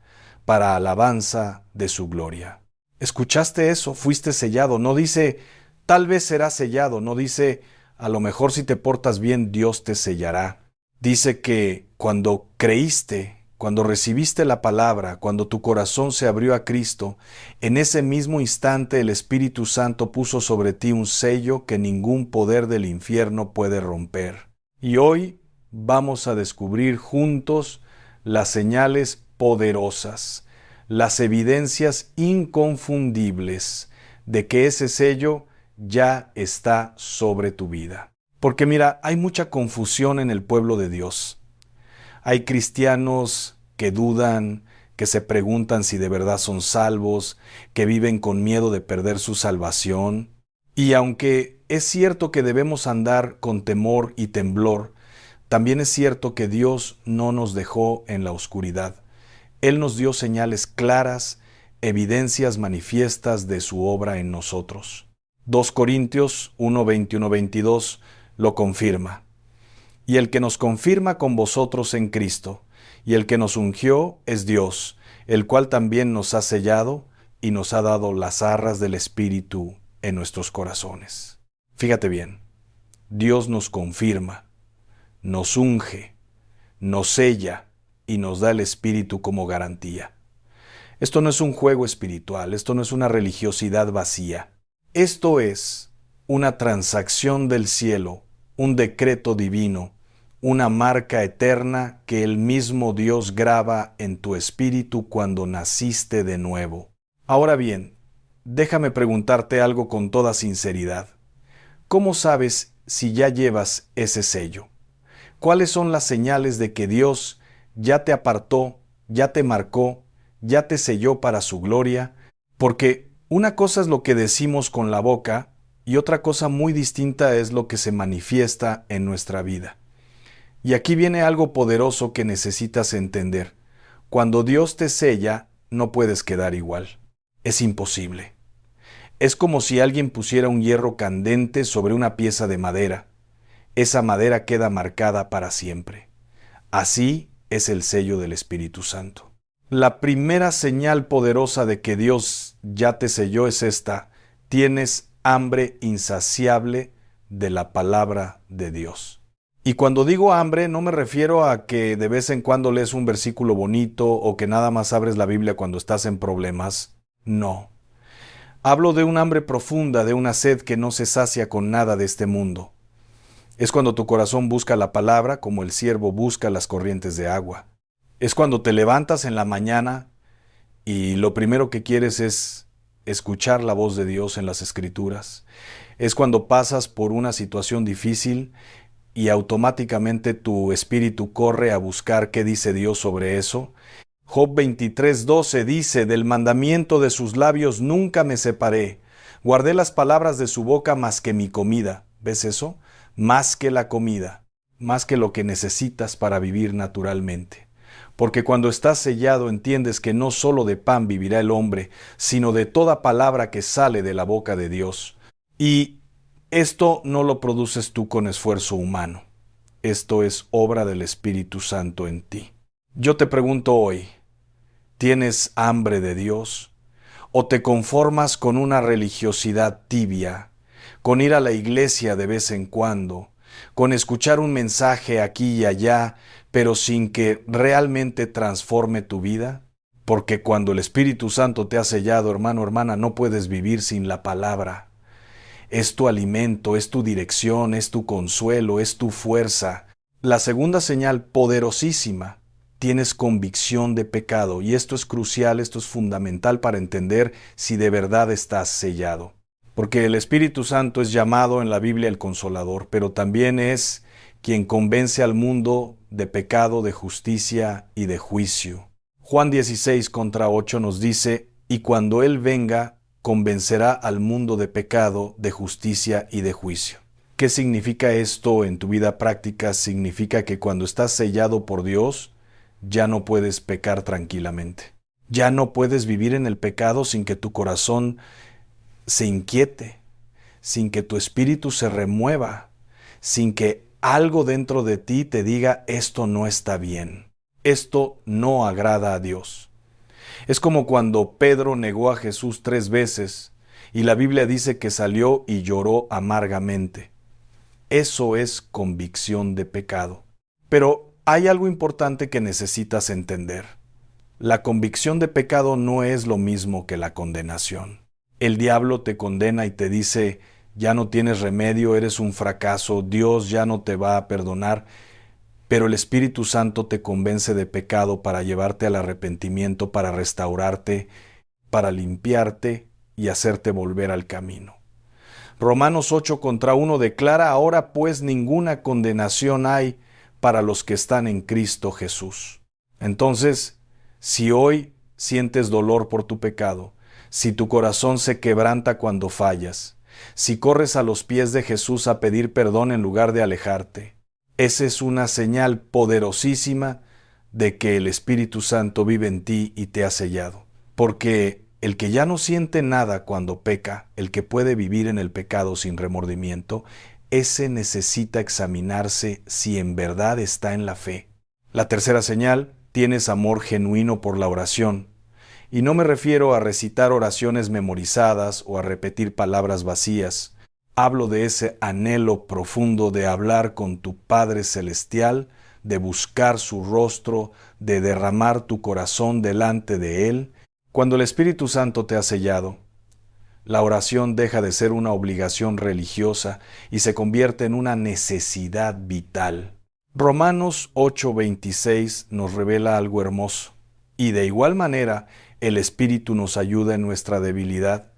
para alabanza de su gloria. ¿Escuchaste eso? Fuiste sellado. No dice, tal vez serás sellado. No dice, a lo mejor si te portas bien, Dios te sellará. Dice que cuando creíste, cuando recibiste la palabra, cuando tu corazón se abrió a Cristo, en ese mismo instante el Espíritu Santo puso sobre ti un sello que ningún poder del infierno puede romper. Y hoy vamos a descubrir juntos las señales poderosas, las evidencias inconfundibles de que ese sello ya está sobre tu vida. Porque mira, hay mucha confusión en el pueblo de Dios. Hay cristianos que dudan, que se preguntan si de verdad son salvos, que viven con miedo de perder su salvación. Y aunque es cierto que debemos andar con temor y temblor, también es cierto que Dios no nos dejó en la oscuridad. Él nos dio señales claras, evidencias manifiestas de su obra en nosotros. 2 Corintios 1, 21, 22 lo confirma. Y el que nos confirma con vosotros en Cristo, y el que nos ungió es Dios, el cual también nos ha sellado y nos ha dado las arras del Espíritu en nuestros corazones. Fíjate bien, Dios nos confirma, nos unge, nos sella y nos da el Espíritu como garantía. Esto no es un juego espiritual, esto no es una religiosidad vacía. Esto es una transacción del cielo, un decreto divino, una marca eterna que el mismo Dios graba en tu espíritu cuando naciste de nuevo. Ahora bien, déjame preguntarte algo con toda sinceridad. ¿Cómo sabes si ya llevas ese sello? ¿Cuáles son las señales de que Dios ya te apartó, ya te marcó, ya te selló para su gloria? Porque una cosa es lo que decimos con la boca y otra cosa muy distinta es lo que se manifiesta en nuestra vida. Y aquí viene algo poderoso que necesitas entender. Cuando Dios te sella, no puedes quedar igual. Es imposible. Es como si alguien pusiera un hierro candente sobre una pieza de madera. Esa madera queda marcada para siempre. Así es el sello del Espíritu Santo. La primera señal poderosa de que Dios ya te selló es esta: tienes hambre insaciable de la palabra de Dios. Y cuando digo hambre, no me refiero a que de vez en cuando lees un versículo bonito o que nada más abres la Biblia cuando estás en problemas. No. Hablo de un hambre profunda, de una sed que no se sacia con nada de este mundo. Es cuando tu corazón busca la palabra como el ciervo busca las corrientes de agua. Es cuando te levantas en la mañana y lo primero que quieres es escuchar la voz de Dios en las Escrituras. Es cuando pasas por una situación difícil y automáticamente tu espíritu corre a buscar qué dice Dios sobre eso. Job 23:12 dice, del mandamiento de sus labios nunca me separé. Guardé las palabras de su boca más que mi comida. ¿Ves eso? Más que la comida, más que lo que necesitas para vivir naturalmente. Porque cuando estás sellado entiendes que no solo de pan vivirá el hombre, sino de toda palabra que sale de la boca de Dios. Y esto no lo produces tú con esfuerzo humano. Esto es obra del Espíritu Santo en ti. Yo te pregunto hoy, ¿tienes hambre de Dios? ¿O te conformas con una religiosidad tibia, con ir a la iglesia de vez en cuando, con escuchar un mensaje aquí y allá, pero sin que realmente transforme tu vida? Porque cuando el Espíritu Santo te ha sellado, hermano, hermana, no puedes vivir sin la palabra. Es tu alimento, es tu dirección, es tu consuelo, es tu fuerza. La segunda señal poderosísima, tienes convicción de pecado, y esto es crucial, esto es fundamental para entender si de verdad estás sellado. Porque el Espíritu Santo es llamado en la Biblia el Consolador, pero también es quien convence al mundo de pecado, de justicia y de juicio. Juan 16:8 nos dice, y cuando Él venga, convencerá al mundo de pecado, de justicia y de juicio. ¿Qué significa esto en tu vida práctica? Significa que cuando estás sellado por Dios, ya no puedes pecar tranquilamente. Ya no puedes vivir en el pecado sin que tu corazón se inquiete, sin que tu espíritu se remueva, sin que algo dentro de ti te diga esto no está bien, esto no agrada a Dios. Es como cuando Pedro negó a Jesús 3 veces y la Biblia dice que salió y lloró amargamente. Eso es convicción de pecado. Pero hay algo importante que necesitas entender. La convicción de pecado no es lo mismo que la condenación. El diablo te condena y te dice, ya no tienes remedio, eres un fracaso, Dios ya no te va a perdonar. Pero el Espíritu Santo te convence de pecado para llevarte al arrepentimiento, para restaurarte, para limpiarte y hacerte volver al camino. Romanos 8:1 declara, ahora pues ninguna condenación hay para los que están en Cristo Jesús. Entonces, si hoy sientes dolor por tu pecado, si tu corazón se quebranta cuando fallas, si corres a los pies de Jesús a pedir perdón en lugar de alejarte, esa es una señal poderosísima de que el Espíritu Santo vive en ti y te ha sellado. Porque el que ya no siente nada cuando peca, el que puede vivir en el pecado sin remordimiento, ese necesita examinarse si en verdad está en la fe. La tercera señal, tienes amor genuino por la oración. Y no me refiero a recitar oraciones memorizadas o a repetir palabras vacías. Hablo de ese anhelo profundo de hablar con tu Padre Celestial, de buscar su rostro, de derramar tu corazón delante de Él. Cuando el Espíritu Santo te ha sellado, la oración deja de ser una obligación religiosa y se convierte en una necesidad vital. Romanos 8:26 nos revela algo hermoso. Y de igual manera, el Espíritu nos ayuda en nuestra debilidad.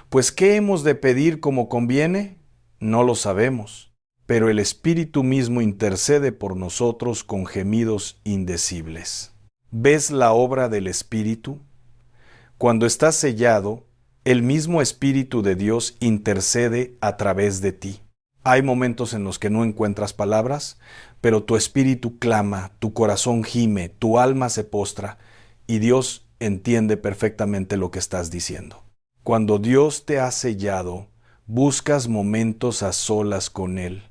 Pues ¿qué hemos de pedir como conviene? No lo sabemos, pero el Espíritu mismo intercede por nosotros con gemidos indecibles. ¿Ves la obra del Espíritu? Cuando estás sellado, el mismo Espíritu de Dios intercede a través de ti. Hay momentos en los que no encuentras palabras, pero tu espíritu clama, tu corazón gime, tu alma se postra, y Dios entiende perfectamente lo que estás diciendo. Cuando Dios te ha sellado, buscas momentos a solas con Él.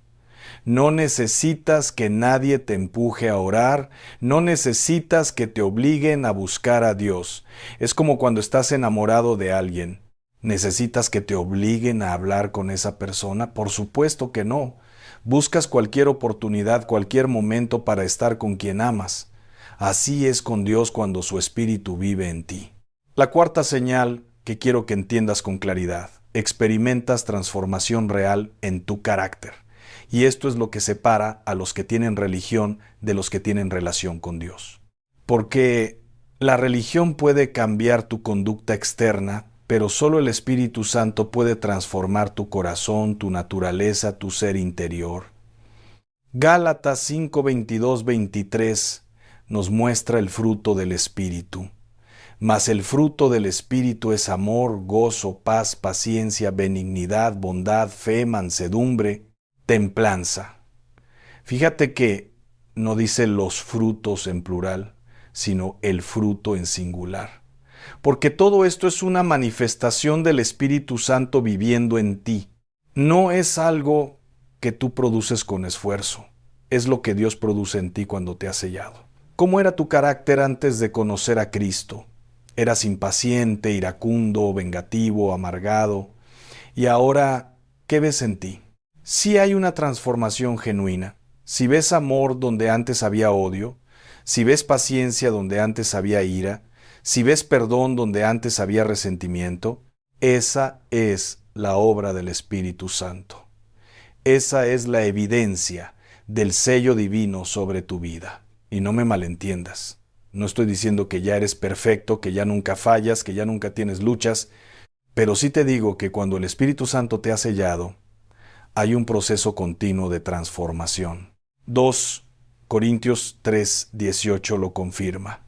No necesitas que nadie te empuje a orar, no necesitas que te obliguen a buscar a Dios. Es como cuando estás enamorado de alguien. ¿Necesitas que te obliguen a hablar con esa persona? Por supuesto que no. Buscas cualquier oportunidad, cualquier momento para estar con quien amas. Así es con Dios cuando su Espíritu vive en ti. La cuarta señal que quiero que entiendas con claridad. Experimentas transformación real en tu carácter. Y esto es lo que separa a los que tienen religión de los que tienen relación con Dios. Porque la religión puede cambiar tu conducta externa, pero solo el Espíritu Santo puede transformar tu corazón, tu naturaleza, tu ser interior. Gálatas 5, 22, 23 nos muestra el fruto del Espíritu. Mas el fruto del Espíritu es amor, gozo, paz, paciencia, benignidad, bondad, fe, mansedumbre, templanza. Fíjate que no dice los frutos en plural, sino el fruto en singular. Porque todo esto es una manifestación del Espíritu Santo viviendo en ti. No es algo que tú produces con esfuerzo, es lo que Dios produce en ti cuando te ha sellado. ¿Cómo era tu carácter antes de conocer a Cristo? Eras impaciente, iracundo, vengativo, amargado. Y ahora, ¿qué ves en ti? Sí hay una transformación genuina. Si ves amor donde antes había odio, si ves paciencia donde antes había ira, si ves perdón donde antes había resentimiento, esa es la obra del Espíritu Santo. Esa es la evidencia del sello divino sobre tu vida. Y no me malentiendas. No estoy diciendo que ya eres perfecto, que ya nunca fallas, que ya nunca tienes luchas, pero sí te digo que cuando el Espíritu Santo te ha sellado, hay un proceso continuo de transformación. 2 Corintios 3, 18 lo confirma.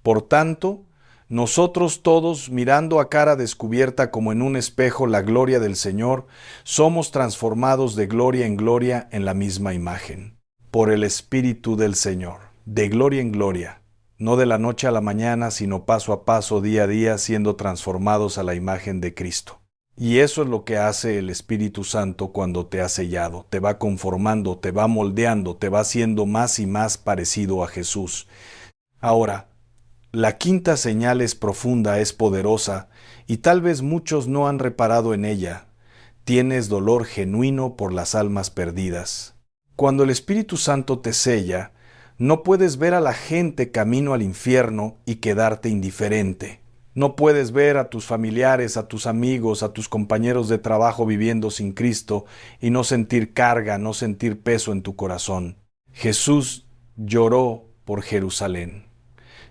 Por tanto, nosotros todos, mirando a cara descubierta como en un espejo la gloria del Señor, somos transformados de gloria en la misma imagen, por el Espíritu del Señor, de gloria en gloria, no de la noche a la mañana, sino paso a paso, día a día, siendo transformados a la imagen de Cristo. Y eso es lo que hace el Espíritu Santo cuando te ha sellado, te va conformando, te va moldeando, te va haciendo más y más parecido a Jesús. Ahora, la quinta señal es profunda, es poderosa, y tal vez muchos no han reparado en ella. Tienes dolor genuino por las almas perdidas. Cuando el Espíritu Santo te sella, no puedes ver a la gente camino al infierno y quedarte indiferente. No puedes ver a tus familiares, a tus amigos, a tus compañeros de trabajo viviendo sin Cristo y no sentir carga, no sentir peso en tu corazón. Jesús lloró por Jerusalén.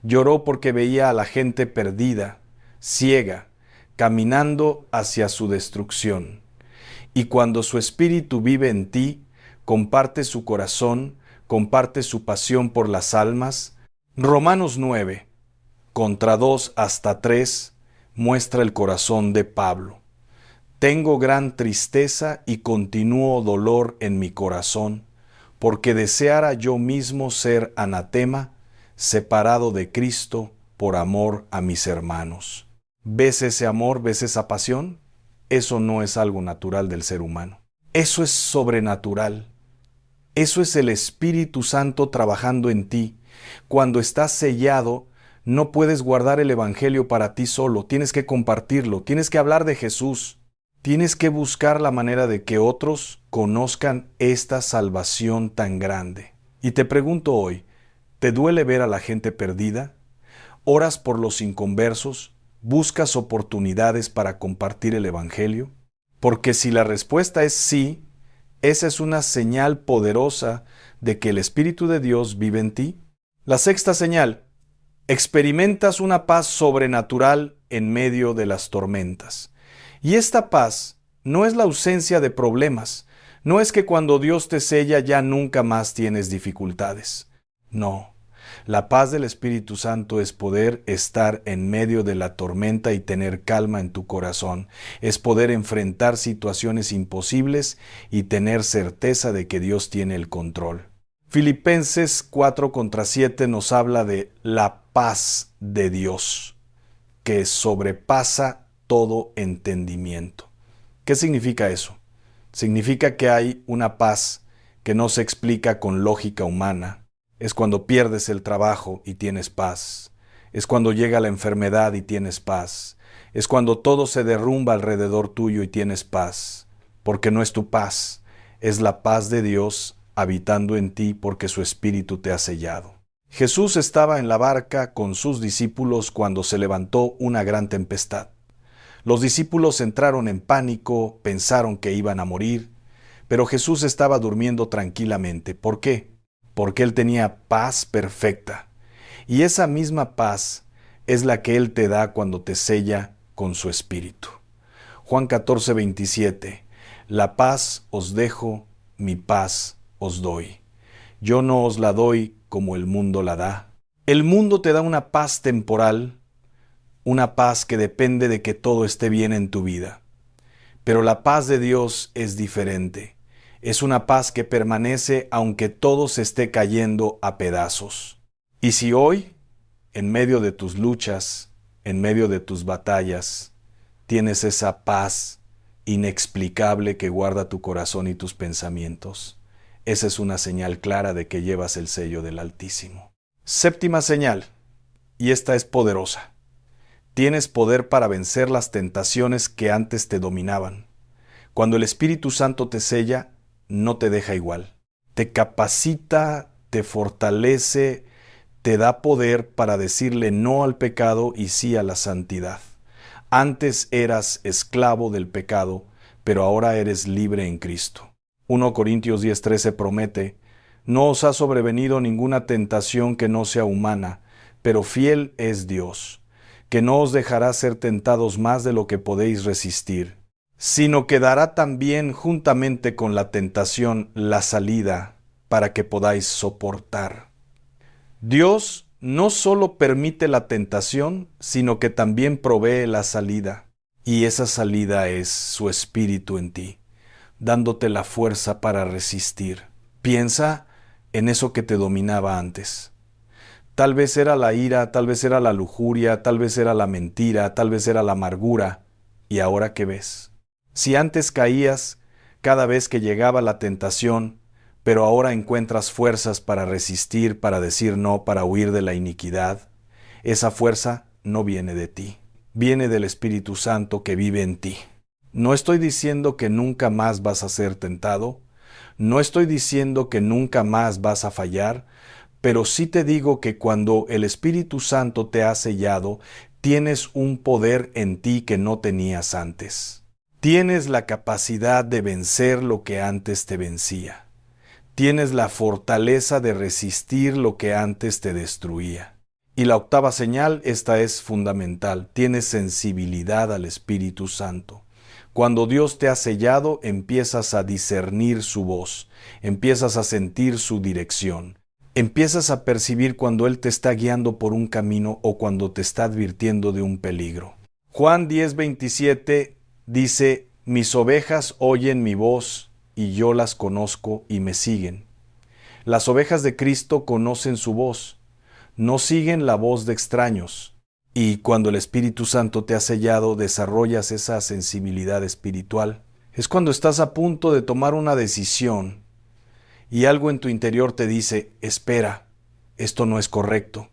Lloró porque veía a la gente perdida, ciega, caminando hacia su destrucción. Y cuando su espíritu vive en ti, comparte su corazón, comparte su pasión por las almas. Romanos 9, contra 2 hasta 3, muestra el corazón de Pablo. Tengo gran tristeza y continuo dolor en mi corazón, porque deseara yo mismo ser anatema, separado de Cristo por amor a mis hermanos. ¿Ves ese amor? ¿Ves esa pasión? Eso no es algo natural del ser humano. Eso es sobrenatural. Eso es el Espíritu Santo trabajando en ti. Cuando estás sellado, no puedes guardar el Evangelio para ti solo. Tienes que compartirlo. Tienes que hablar de Jesús. Tienes que buscar la manera de que otros conozcan esta salvación tan grande. Y te pregunto hoy, ¿te duele ver a la gente perdida? ¿Oras por los inconversos? ¿Buscas oportunidades para compartir el Evangelio? Porque si la respuesta es sí, esa es una señal poderosa de que el Espíritu de Dios vive en ti. La sexta señal, experimentas una paz sobrenatural en medio de las tormentas. Y esta paz no es la ausencia de problemas, no es que cuando Dios te sella ya nunca más tienes dificultades. No, la paz del Espíritu Santo es poder estar en medio de la tormenta y tener calma en tu corazón, es poder enfrentar situaciones imposibles y tener certeza de que Dios tiene el control. Filipenses 4 contra 7 nos habla de la paz de Dios, que sobrepasa todo entendimiento. ¿Qué significa eso? Significa que hay una paz que no se explica con lógica humana. Es cuando pierdes el trabajo y tienes paz. Es cuando llega la enfermedad y tienes paz. Es cuando todo se derrumba alrededor tuyo y tienes paz. Porque no es tu paz, es la paz de Dios habitando en ti porque su Espíritu te ha sellado. Jesús estaba en la barca con sus discípulos cuando se levantó una gran tempestad. Los discípulos entraron en pánico, pensaron que iban a morir, Pero Jesús estaba durmiendo tranquilamente. ¿Por qué? Porque Él tenía paz perfecta. Y esa misma paz es la que Él te da cuando te sella con su Espíritu. Juan 14, 27. La paz os dejo, mi paz os doy. Yo no os la doy como el mundo la da. El mundo te da una paz temporal, una paz que depende de que todo esté bien en tu vida. Pero la paz de Dios es diferente. Es una paz que permanece aunque todo se esté cayendo a pedazos. Y si hoy, en medio de tus luchas, en medio de tus batallas, tienes esa paz inexplicable que guarda tu corazón y tus pensamientos, esa es una señal clara de que llevas el sello del Altísimo. Séptima señal, y esta es poderosa. Tienes poder para vencer las tentaciones que antes te dominaban. Cuando el Espíritu Santo te sella, no te deja igual. Te capacita, te fortalece, te da poder para decirle no al pecado y sí a la santidad. Antes eras esclavo del pecado, pero ahora eres libre en Cristo. 1 Corintios 10:13 promete: no os ha sobrevenido ninguna tentación que no sea humana, pero fiel es Dios, que no os dejará ser tentados más de lo que podéis resistir, sino que dará también juntamente con la tentación la salida para que podáis soportar. Dios no solo permite la tentación, sino que también provee la salida. Y esa salida es su Espíritu en ti, dándote la fuerza para resistir. Piensa en eso que te dominaba antes. Tal vez era la ira, tal vez era la lujuria, tal vez era la mentira, tal vez era la amargura. ¿Y ahora qué ves? Si antes caías cada vez que llegaba la tentación, pero ahora encuentras fuerzas para resistir, para decir no, para huir de la iniquidad, esa fuerza no viene de ti, viene del Espíritu Santo que vive en ti. No estoy diciendo que nunca más vas a ser tentado, no estoy diciendo que nunca más vas a fallar, pero sí te digo que cuando el Espíritu Santo te ha sellado, tienes un poder en ti que no tenías antes. Tienes la capacidad de vencer lo que antes te vencía. Tienes la fortaleza de resistir lo que antes te destruía. Y la octava señal, esta es fundamental, tienes sensibilidad al Espíritu Santo. Cuando Dios te ha sellado, empiezas a discernir su voz, empiezas a sentir su dirección, empiezas a percibir cuando Él te está guiando por un camino o cuando te está advirtiendo de un peligro. Juan 10:27 dice: mis ovejas oyen mi voz y yo las conozco y me siguen. Las ovejas de Cristo conocen su voz, no siguen la voz de extraños. Y cuando el Espíritu Santo te ha sellado, desarrollas esa sensibilidad espiritual. Es cuando estás a punto de tomar una decisión y algo en tu interior te dice: espera, esto no es correcto.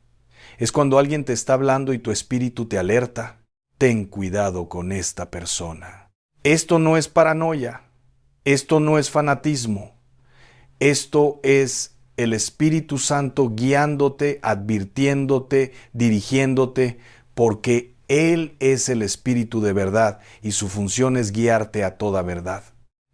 Es cuando alguien te está hablando y tu espíritu te alerta: ten cuidado con esta persona. Esto no es paranoia, esto no es fanatismo, esto es el Espíritu Santo guiándote, advirtiéndote, dirigiéndote, porque Él es el Espíritu de verdad y su función es guiarte a toda verdad.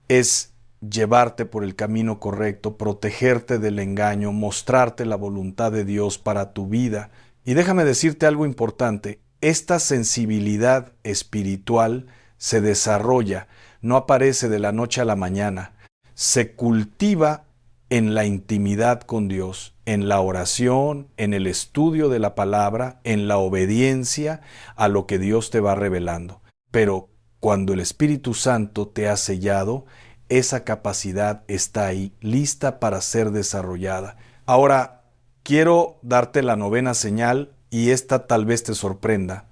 Es llevarte por el camino correcto, protegerte del engaño, mostrarte la voluntad de Dios para tu vida. Y déjame decirte algo importante: esta sensibilidad espiritual se desarrolla, no aparece de la noche a la mañana, se cultiva en la intimidad con Dios, en la oración, en el estudio de la palabra, en la obediencia a lo que Dios te va revelando. Pero cuando el Espíritu Santo te ha sellado, esa capacidad está ahí, lista para ser desarrollada. Ahora, quiero darte la novena señal y esta tal vez te sorprenda.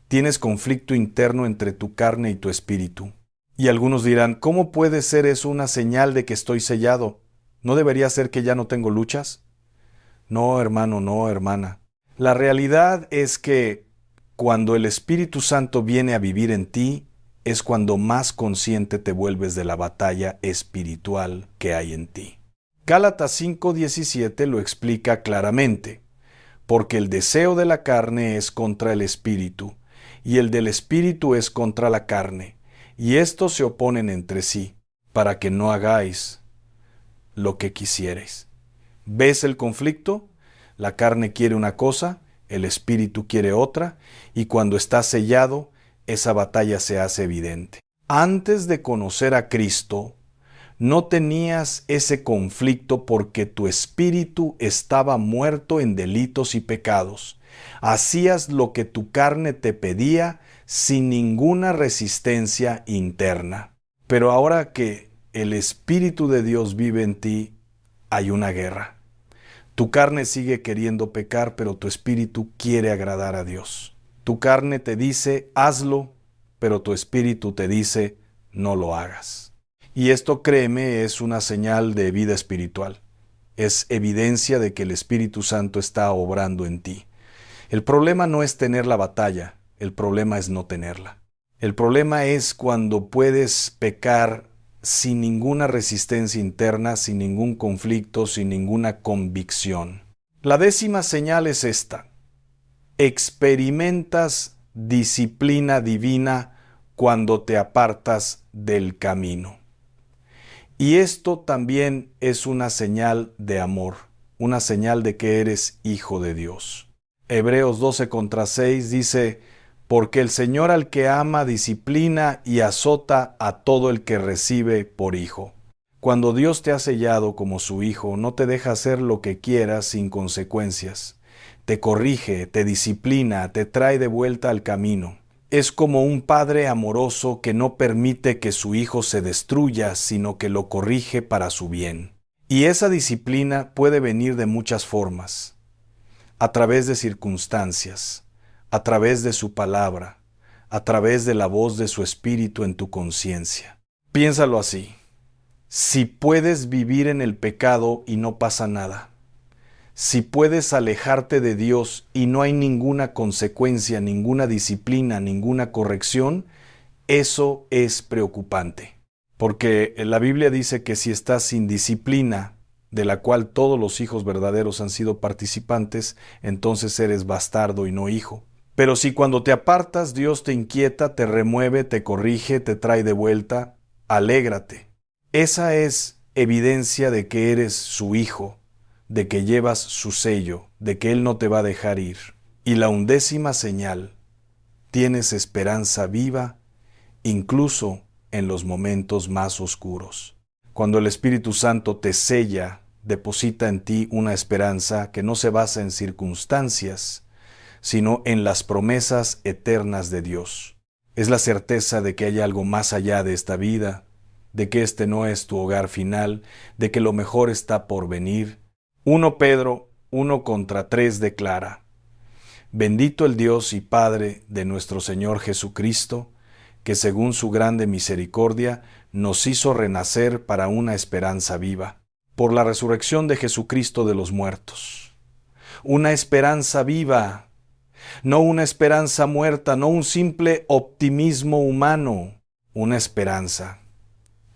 Tienes conflicto interno entre tu carne y tu espíritu. Y algunos dirán: ¿cómo puede ser eso una señal de que estoy sellado? ¿No debería ser que ya no tengo luchas? No, hermano, no, hermana. La realidad es que cuando el Espíritu Santo viene a vivir en ti, es cuando más consciente te vuelves de la batalla espiritual que hay en ti. Gálatas 5:17 lo explica claramente: porque el deseo de la carne es contra el espíritu, y el del espíritu es contra la carne, y estos se oponen entre sí, para que no hagáis lo que quisierais. ¿Ves el conflicto? La carne quiere una cosa, el espíritu quiere otra, y cuando está sellado, esa batalla se hace evidente. Antes de conocer a Cristo, no tenías ese conflicto porque tu espíritu estaba muerto en delitos y pecados. Hacías lo que tu carne te pedía sin ninguna resistencia interna. Pero ahora que el Espíritu de Dios vive en ti, hay una guerra. Tu carne sigue queriendo pecar, pero tu espíritu quiere agradar a Dios. Tu carne te dice, hazlo, pero tu espíritu te dice, no lo hagas. Y esto, créeme, es una señal de vida espiritual. Es evidencia de que el Espíritu Santo está obrando en ti. El problema no es tener la batalla, el problema es no tenerla. El problema es cuando puedes pecar sin ninguna resistencia interna, sin ningún conflicto, sin ninguna convicción. La 10ª señal es esta. Experimentas disciplina divina cuando te apartas del camino. Y esto también es una señal de amor, una señal de que eres hijo de Dios. Hebreos 12:6 dice, porque el Señor al que ama disciplina y azota a todo el que recibe por hijo. Cuando Dios te ha sellado como su hijo, no te deja hacer lo que quieras sin consecuencias. Te corrige, te disciplina, te trae de vuelta al camino. Es como un padre amoroso que no permite que su hijo se destruya, sino que lo corrige para su bien. Y esa disciplina puede venir de muchas formas. A través de circunstancias, a través de su palabra, a través de la voz de su espíritu en tu conciencia. Piénsalo así. Si puedes vivir en el pecado y no pasa nada, si puedes alejarte de Dios y no hay ninguna consecuencia, ninguna disciplina, ninguna corrección, eso es preocupante. Porque la Biblia dice que si estás sin disciplina, de la cual todos los hijos verdaderos han sido participantes, entonces eres bastardo y no hijo. Pero si cuando te apartas Dios te inquieta, te remueve, te corrige, te trae de vuelta, alégrate. Esa es evidencia de que eres su hijo, de que llevas su sello, de que Él no te va a dejar ir. Y la 11ª señal, tienes esperanza viva, incluso en los momentos más oscuros. Cuando el Espíritu Santo te sella, deposita en ti una esperanza que no se basa en circunstancias, sino en las promesas eternas de Dios. Es la certeza de que hay algo más allá de esta vida, de que este no es tu hogar final, de que lo mejor está por venir. 1 Pedro 1:3 declara, bendito el Dios y Padre de nuestro Señor Jesucristo, que según su grande misericordia nos hizo renacer para una esperanza viva, por la resurrección de Jesucristo de los muertos. Una esperanza viva, no una esperanza muerta, no un simple optimismo humano, una esperanza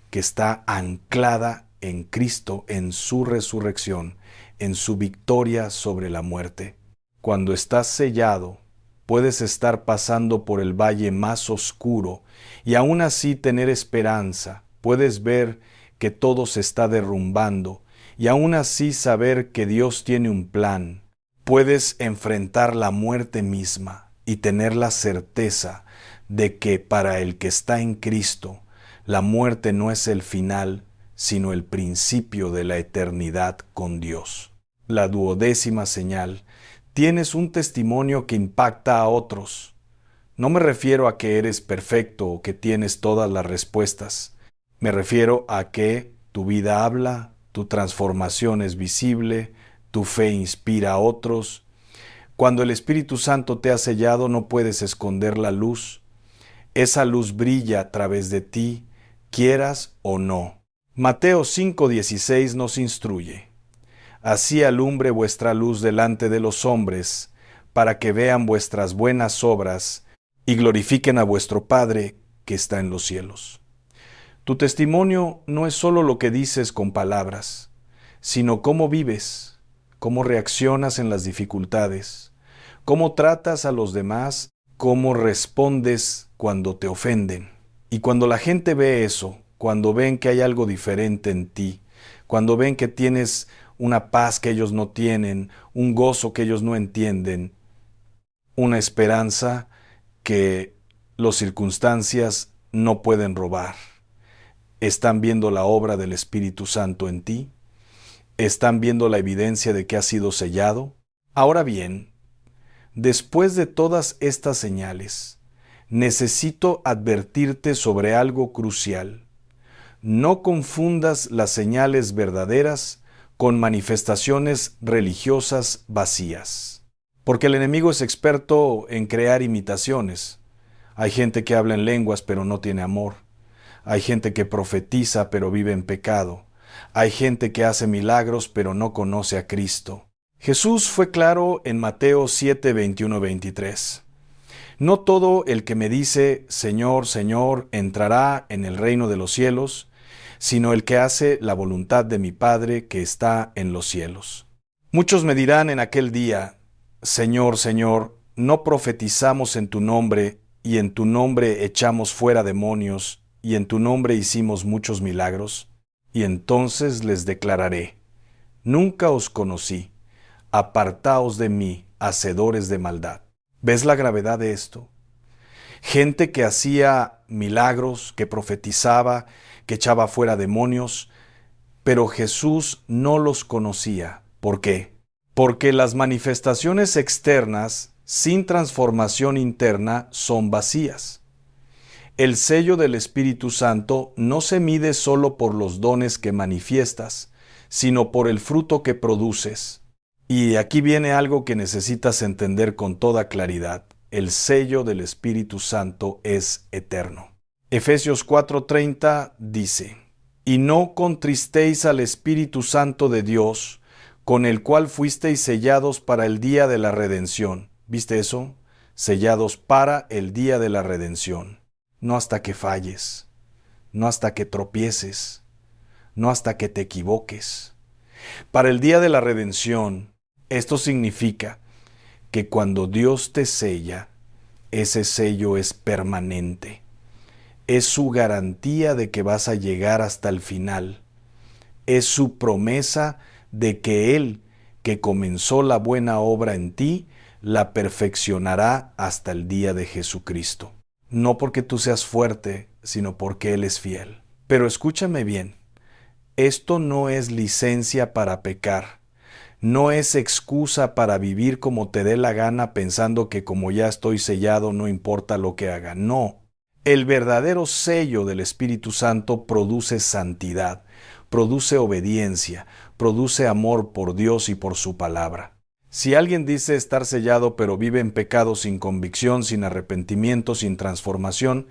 que está anclada en Cristo, en su resurrección, en su victoria sobre la muerte. Cuando estás sellado, puedes estar pasando por el valle más oscuro y aún así tener esperanza. Puedes ver que todo se está derrumbando y aún así saber que Dios tiene un plan. Puedes enfrentar la muerte misma y tener la certeza de que para el que está en Cristo, la muerte no es el final, sino el principio de la eternidad con Dios. La 12ª señal. Tienes un testimonio que impacta a otros. No me refiero a que eres perfecto o que tienes todas las respuestas. Me refiero a que tu vida habla, tu transformación es visible, tu fe inspira a otros. Cuando el Espíritu Santo te ha sellado, no puedes esconder la luz. Esa luz brilla a través de ti, quieras o no. Mateo 5:16 nos instruye. Así alumbre vuestra luz delante de los hombres, para que vean vuestras buenas obras y glorifiquen a vuestro Padre que está en los cielos. Tu testimonio no es solo lo que dices con palabras, sino cómo vives, cómo reaccionas en las dificultades, cómo tratas a los demás, cómo respondes cuando te ofenden. Y cuando la gente ve eso, cuando ven que hay algo diferente en ti, cuando ven que tienes una paz que ellos no tienen, un gozo que ellos no entienden, una esperanza que las circunstancias no pueden robar. Están viendo la obra del Espíritu Santo en ti, están viendo la evidencia de que has sido sellado. Ahora bien, después de todas estas señales, necesito advertirte sobre algo crucial. No confundas las señales verdaderas con manifestaciones religiosas vacías. Porque el enemigo es experto en crear imitaciones. Hay gente que habla en lenguas pero no tiene amor. Hay gente que profetiza pero vive en pecado. Hay gente que hace milagros pero no conoce a Cristo. Jesús fue claro en Mateo 7, 21, 23. No todo el que me dice, Señor, Señor, entrará en el reino de los cielos, sino el que hace la voluntad de mi Padre que está en los cielos. Muchos me dirán en aquel día, Señor, Señor, ¿no profetizamos en tu nombre, y en tu nombre echamos fuera demonios, y en tu nombre hicimos muchos milagros? Y entonces les declararé, nunca os conocí, apartaos de mí, hacedores de maldad. ¿Ves la gravedad de esto? Gente que hacía milagros, que profetizaba, que echaba fuera demonios, pero Jesús no los conocía. ¿Por qué? Porque las manifestaciones externas, sin transformación interna, son vacías. El sello del Espíritu Santo no se mide solo por los dones que manifiestas, sino por el fruto que produces. Y aquí viene algo que necesitas entender con toda claridad. El sello del Espíritu Santo es eterno. Efesios 4:30 dice, y no contristéis al Espíritu Santo de Dios, con el cual fuisteis sellados para el día de la redención. ¿Viste eso? Sellados para el día de la redención. No hasta que falles, no hasta que tropieces, no hasta que te equivoques. Para el día de la redención, esto significa que cuando Dios te sella, ese sello es permanente. Es su garantía de que vas a llegar hasta el final. Es su promesa de que Él, que comenzó la buena obra en ti, la perfeccionará hasta el día de Jesucristo. No porque tú seas fuerte, sino porque Él es fiel. Pero escúchame bien, esto no es licencia para pecar. No es excusa para vivir como te dé la gana pensando que como ya estoy sellado no importa lo que haga. No. El verdadero sello del Espíritu Santo produce santidad, produce obediencia, produce amor por Dios y por su palabra. Si alguien dice estar sellado pero vive en pecado sin convicción, sin arrepentimiento, sin transformación,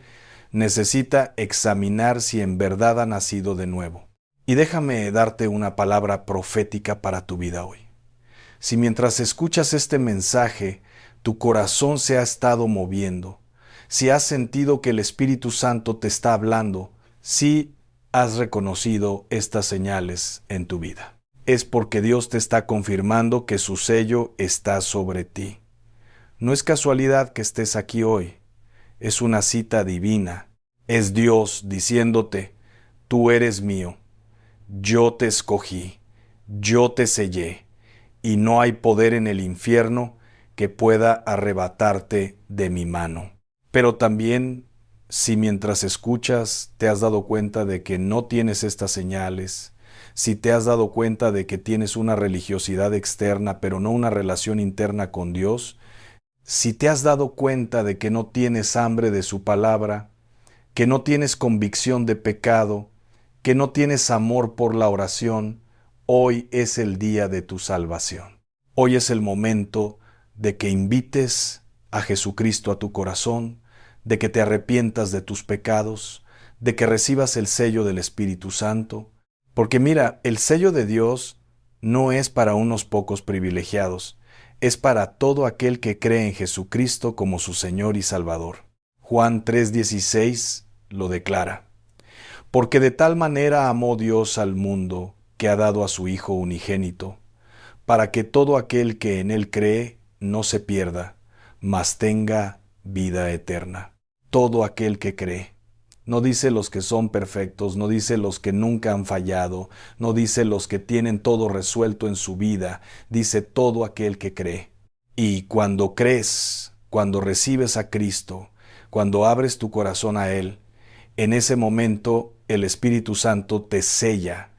necesita examinar si en verdad ha nacido de nuevo. Y déjame darte una palabra profética para tu vida hoy. Si mientras escuchas este mensaje, tu corazón se ha estado moviendo, si has sentido que el Espíritu Santo te está hablando, si has reconocido estas señales en tu vida, es porque Dios te está confirmando que su sello está sobre ti. No es casualidad que estés aquí hoy, es una cita divina. Es Dios diciéndote, tú eres mío, yo te escogí, yo te sellé, y no hay poder en el infierno que pueda arrebatarte de mi mano. Pero también, si mientras escuchas te has dado cuenta de que no tienes estas señales, si te has dado cuenta de que tienes una religiosidad externa pero no una relación interna con Dios, si te has dado cuenta de que no tienes hambre de su palabra, que no tienes convicción de pecado, que no tienes amor por la oración, hoy es el día de tu salvación. Hoy es el momento de que invites a Jesucristo a tu corazón, de que te arrepientas de tus pecados, de que recibas el sello del Espíritu Santo. Porque mira, el sello de Dios no es para unos pocos privilegiados, es para todo aquel que cree en Jesucristo como su Señor y Salvador. Juan 3:16 lo declara. Porque de tal manera amó Dios al mundo, que ha dado a su Hijo unigénito, para que todo aquel que en Él cree no se pierda, mas tenga vida eterna. Todo aquel que cree, No dice los que son perfectos, no dice los que nunca han fallado, no dice los que tienen todo resuelto en su vida, dice todo aquel que cree. Y cuando crees, cuando recibes a Cristo, cuando abres tu corazón a Él, en ese momento el Espíritu Santo te sella,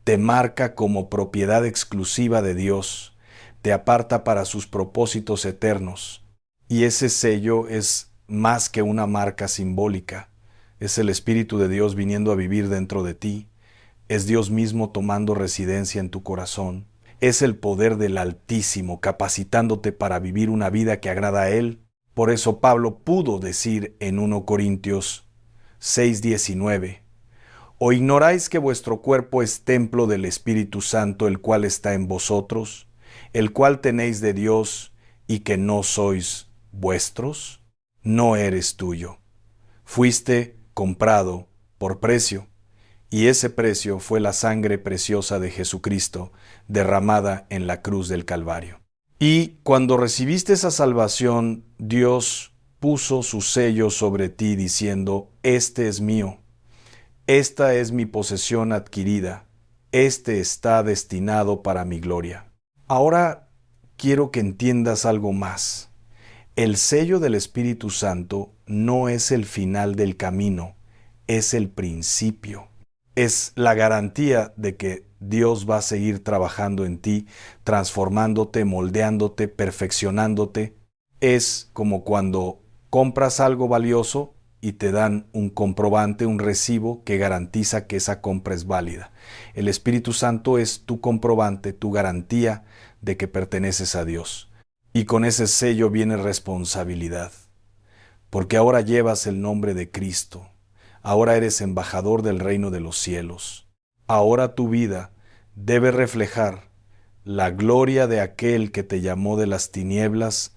te marca como propiedad exclusiva de Dios, te aparta para sus propósitos eternos. Y ese sello es más que una marca simbólica. Es el Espíritu de Dios viniendo a vivir dentro de ti. Es Dios mismo tomando residencia en tu corazón. Es el poder del Altísimo capacitándote para vivir una vida que agrada a Él. Por eso Pablo pudo decir en 1 Corintios 6:19, ¿o ignoráis que vuestro cuerpo es templo del Espíritu Santo, el cual está en vosotros, el cual tenéis de Dios, y que no sois vuestros? No eres tuyo. Fuiste comprado por precio, y ese precio fue la sangre preciosa de Jesucristo, derramada en la cruz del Calvario. Y cuando recibiste esa salvación, Dios puso su sello sobre ti diciendo, este es mío, esta es mi posesión adquirida, este está destinado para mi gloria. Ahora quiero que entiendas algo más. El sello del Espíritu Santo no es el final del camino, es el principio. Es la garantía de que Dios va a seguir trabajando en ti, transformándote, moldeándote, perfeccionándote. Es como cuando compras algo valioso y te dan un comprobante, un recibo que garantiza que esa compra es válida. El Espíritu Santo es tu comprobante, tu garantía de que perteneces a Dios. Y con ese sello viene responsabilidad, porque ahora llevas el nombre de Cristo, ahora eres embajador del reino de los cielos. Ahora tu vida debe reflejar la gloria de aquel que te llamó de las tinieblas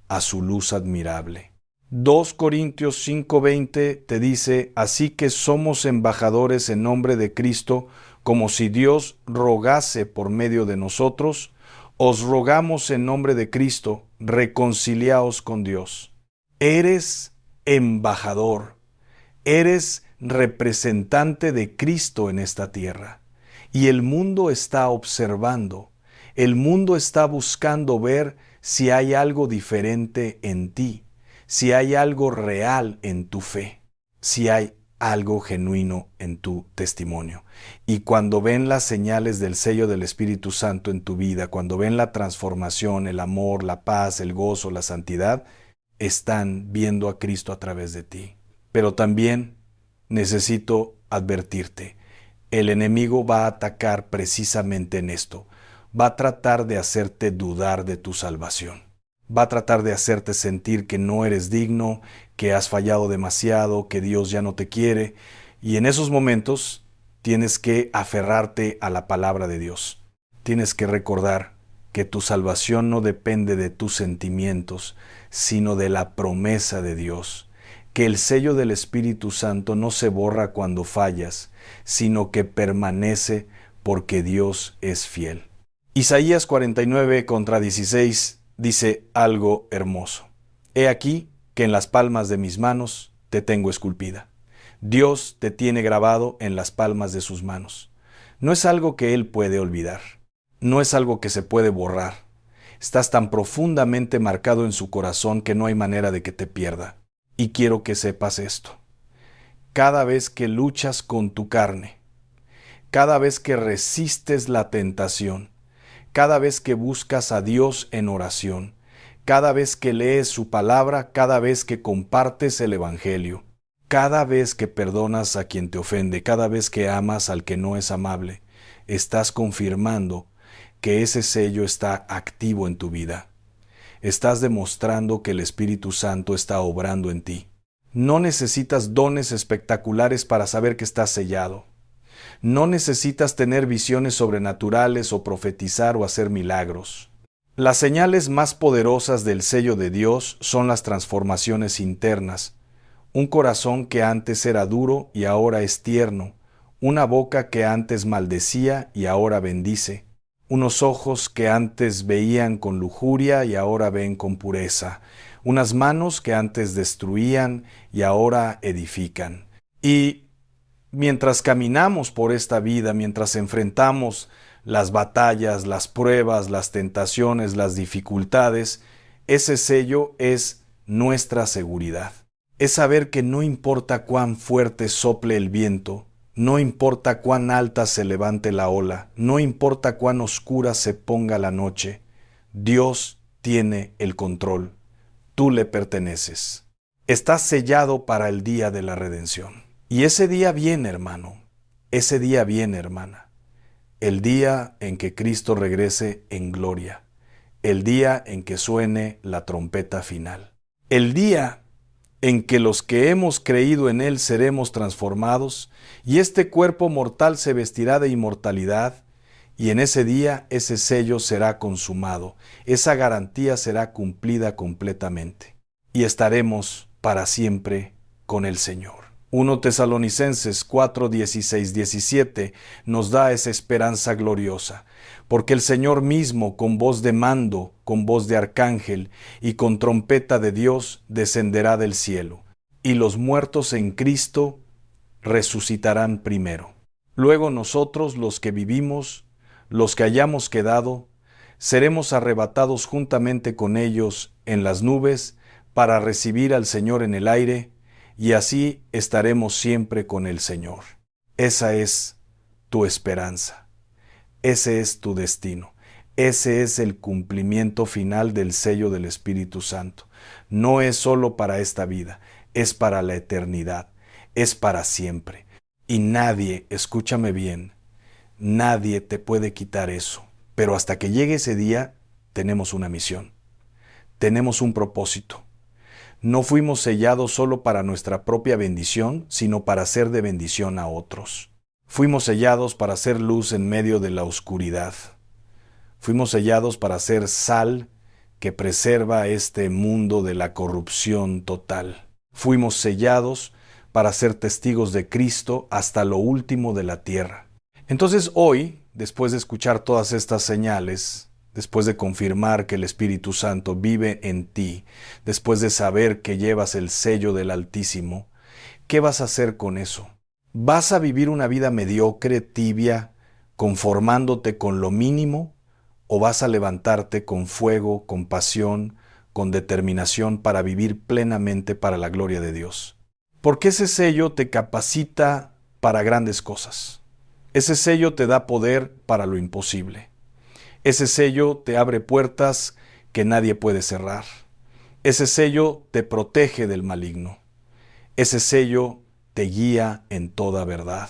a su luz admirable. 2 Corintios 5:20 te dice, así que somos embajadores en nombre de Cristo, como si Dios rogase por medio de nosotros. Os rogamos en nombre de Cristo, reconciliaos con Dios. Eres embajador, eres representante de Cristo en esta tierra. Y el mundo está observando, el mundo está buscando ver si hay algo diferente en ti, si hay algo real en tu fe, si hay algo genuino en tu testimonio. Y cuando ven las señales del sello del Espíritu Santo en tu vida, cuando ven la transformación, el amor, la paz, el gozo, la santidad, están viendo a Cristo a través de ti. Pero también necesito advertirte, el enemigo va a atacar precisamente en esto. Va a tratar de hacerte dudar de tu salvación. Va a tratar de hacerte sentir que no eres digno, que has fallado demasiado, que Dios ya no te quiere. Y en esos momentos tienes que aferrarte a la palabra de Dios. Tienes que recordar que tu salvación no depende de tus sentimientos, sino de la promesa de Dios. Que el sello del Espíritu Santo no se borra cuando fallas, sino que permanece porque Dios es fiel. Isaías 49:16 dice algo hermoso. He aquí que en las palmas de mis manos te tengo esculpida. Dios te tiene grabado en las palmas de sus manos. No es algo que Él puede olvidar. No es algo que se puede borrar. Estás tan profundamente marcado en su corazón que no hay manera de que te pierda. Y quiero que sepas esto. Cada vez que luchas con tu carne, cada vez que resistes la tentación, cada vez que buscas a Dios en oración, cada vez que lees su palabra, cada vez que compartes el Evangelio, cada vez que perdonas a quien te ofende, cada vez que amas al que no es amable, estás confirmando que ese sello está activo en tu vida. Estás demostrando que el Espíritu Santo está obrando en ti. No necesitas dones espectaculares para saber que estás sellado. No necesitas tener visiones sobrenaturales o profetizar o hacer milagros. Las señales más poderosas del sello de Dios son las transformaciones internas. Un corazón que antes era duro y ahora es tierno. Una boca que antes maldecía y ahora bendice. Unos ojos que antes veían con lujuria y ahora ven con pureza. Unas manos que antes destruían y ahora edifican. Y mientras caminamos por esta vida, mientras enfrentamos las batallas, las pruebas, las tentaciones, las dificultades, ese sello es nuestra seguridad. Es saber que no importa cuán fuerte sople el viento, no importa cuán alta se levante la ola, no importa cuán oscura se ponga la noche, Dios tiene el control. Tú le perteneces. Estás sellado para el día de la redención. Y ese día viene, hermano. Ese día viene, hermana. El día en que Cristo regrese en gloria. El día en que suene la trompeta final. El día en que los que hemos creído en Él seremos transformados y este cuerpo mortal se vestirá de inmortalidad, y en ese día ese sello será consumado, esa garantía será cumplida completamente, y estaremos para siempre con el Señor. 1 Tesalonicenses 4, 16, 17 nos da esa esperanza gloriosa, porque el Señor mismo, con voz de mando, con voz de arcángel y con trompeta de Dios, descenderá del cielo, y los muertos en Cristo resucitarán primero. Luego nosotros, los que vivimos, los que hayamos quedado, seremos arrebatados juntamente con ellos en las nubes para recibir al Señor en el aire, y así estaremos siempre con el Señor. Esa es tu esperanza. Ese es tu destino. Ese es el cumplimiento final del sello del Espíritu Santo. No es solo para esta vida, es para la eternidad, es para siempre. Y nadie, escúchame bien, nadie te puede quitar eso. Pero hasta que llegue ese día, tenemos una misión. Tenemos un propósito. No fuimos sellados solo para nuestra propia bendición, sino para ser de bendición a otros. Fuimos sellados para ser luz en medio de la oscuridad. Fuimos sellados para ser sal que preserva este mundo de la corrupción total. Fuimos sellados para ser testigos de Cristo hasta lo último de la tierra. Entonces hoy, después de escuchar todas estas señales, después de confirmar que el Espíritu Santo vive en ti, después de saber que llevas el sello del Altísimo, ¿qué vas a hacer con eso? ¿Vas a vivir una vida mediocre, tibia, conformándote con lo mínimo? ¿O vas a levantarte con fuego, con pasión, con determinación para vivir plenamente para la gloria de Dios? Porque ese sello te capacita para grandes cosas. Ese sello te da poder para lo imposible. Ese sello te abre puertas que nadie puede cerrar. Ese sello te protege del maligno. Ese sello te guía en toda verdad.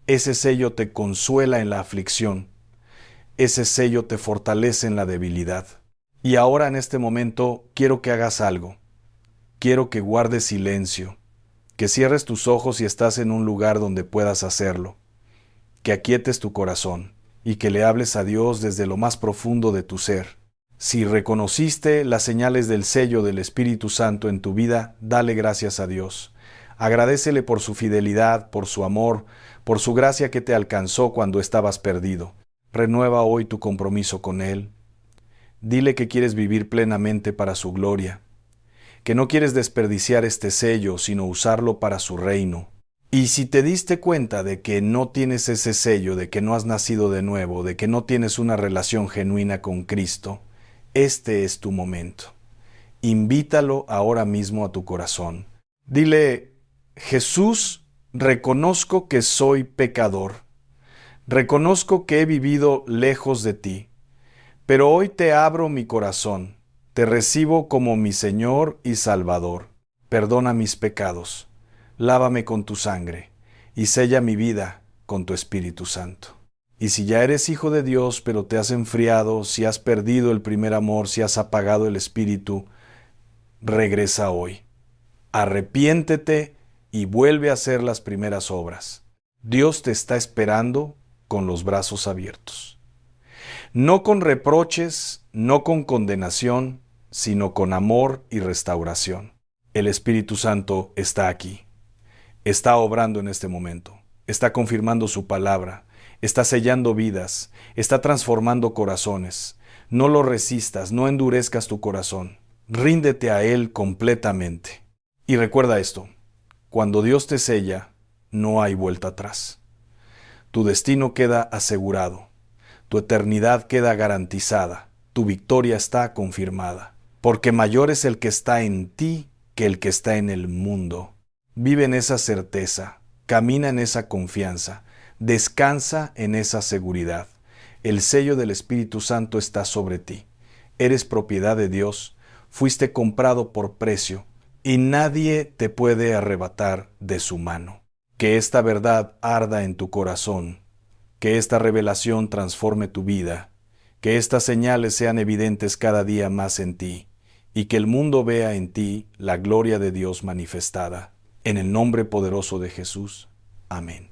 Ese sello te consuela en la aflicción. Ese sello te fortalece en la debilidad. Y ahora en este momento quiero que hagas algo. Quiero que guardes silencio, que cierres tus ojos si estás en un lugar donde puedas hacerlo, que aquietes tu corazón y que le hables a Dios desde lo más profundo de tu ser. Si reconociste las señales del sello del Espíritu Santo en tu vida, dale gracias a Dios. Agradécele por su fidelidad, por su amor, por su gracia que te alcanzó cuando estabas perdido. Renueva hoy tu compromiso con Él. Dile que quieres vivir plenamente para su gloria, que no quieres desperdiciar este sello, sino usarlo para su reino. Y si te diste cuenta de que no tienes ese sello, de que no has nacido de nuevo, de que no tienes una relación genuina con Cristo, este es tu momento. Invítalo ahora mismo a tu corazón. Dile: Jesús, reconozco que soy pecador. Reconozco que he vivido lejos de ti, pero hoy te abro mi corazón, te recibo como mi Señor y Salvador. Perdona mis pecados, lávame con tu sangre y sella mi vida con tu Espíritu Santo. Y si ya eres hijo de Dios, pero te has enfriado, si has perdido el primer amor, si has apagado el Espíritu, regresa hoy. Arrepiéntete y vuelve a hacer las primeras obras. Dios te está esperando con los brazos abiertos. No con reproches, no con condenación, sino con amor y restauración. El Espíritu Santo está aquí. Está obrando en este momento. Está confirmando su palabra. Está sellando vidas. Está transformando corazones. No lo resistas, no endurezcas tu corazón. Ríndete a Él completamente. Y recuerda esto: cuando Dios te sella, no hay vuelta atrás. Tu destino queda asegurado, tu eternidad queda garantizada, tu victoria está confirmada, porque mayor es el que está en ti que el que está en el mundo. Vive en esa certeza, camina en esa confianza, descansa en esa seguridad. El sello del Espíritu Santo está sobre ti. Eres propiedad de Dios, fuiste comprado por precio, y nadie te puede arrebatar de su mano. Que esta verdad arda en tu corazón, que esta revelación transforme tu vida, que estas señales sean evidentes cada día más en ti, y que el mundo vea en ti la gloria de Dios manifestada. En el nombre poderoso de Jesús. Amén.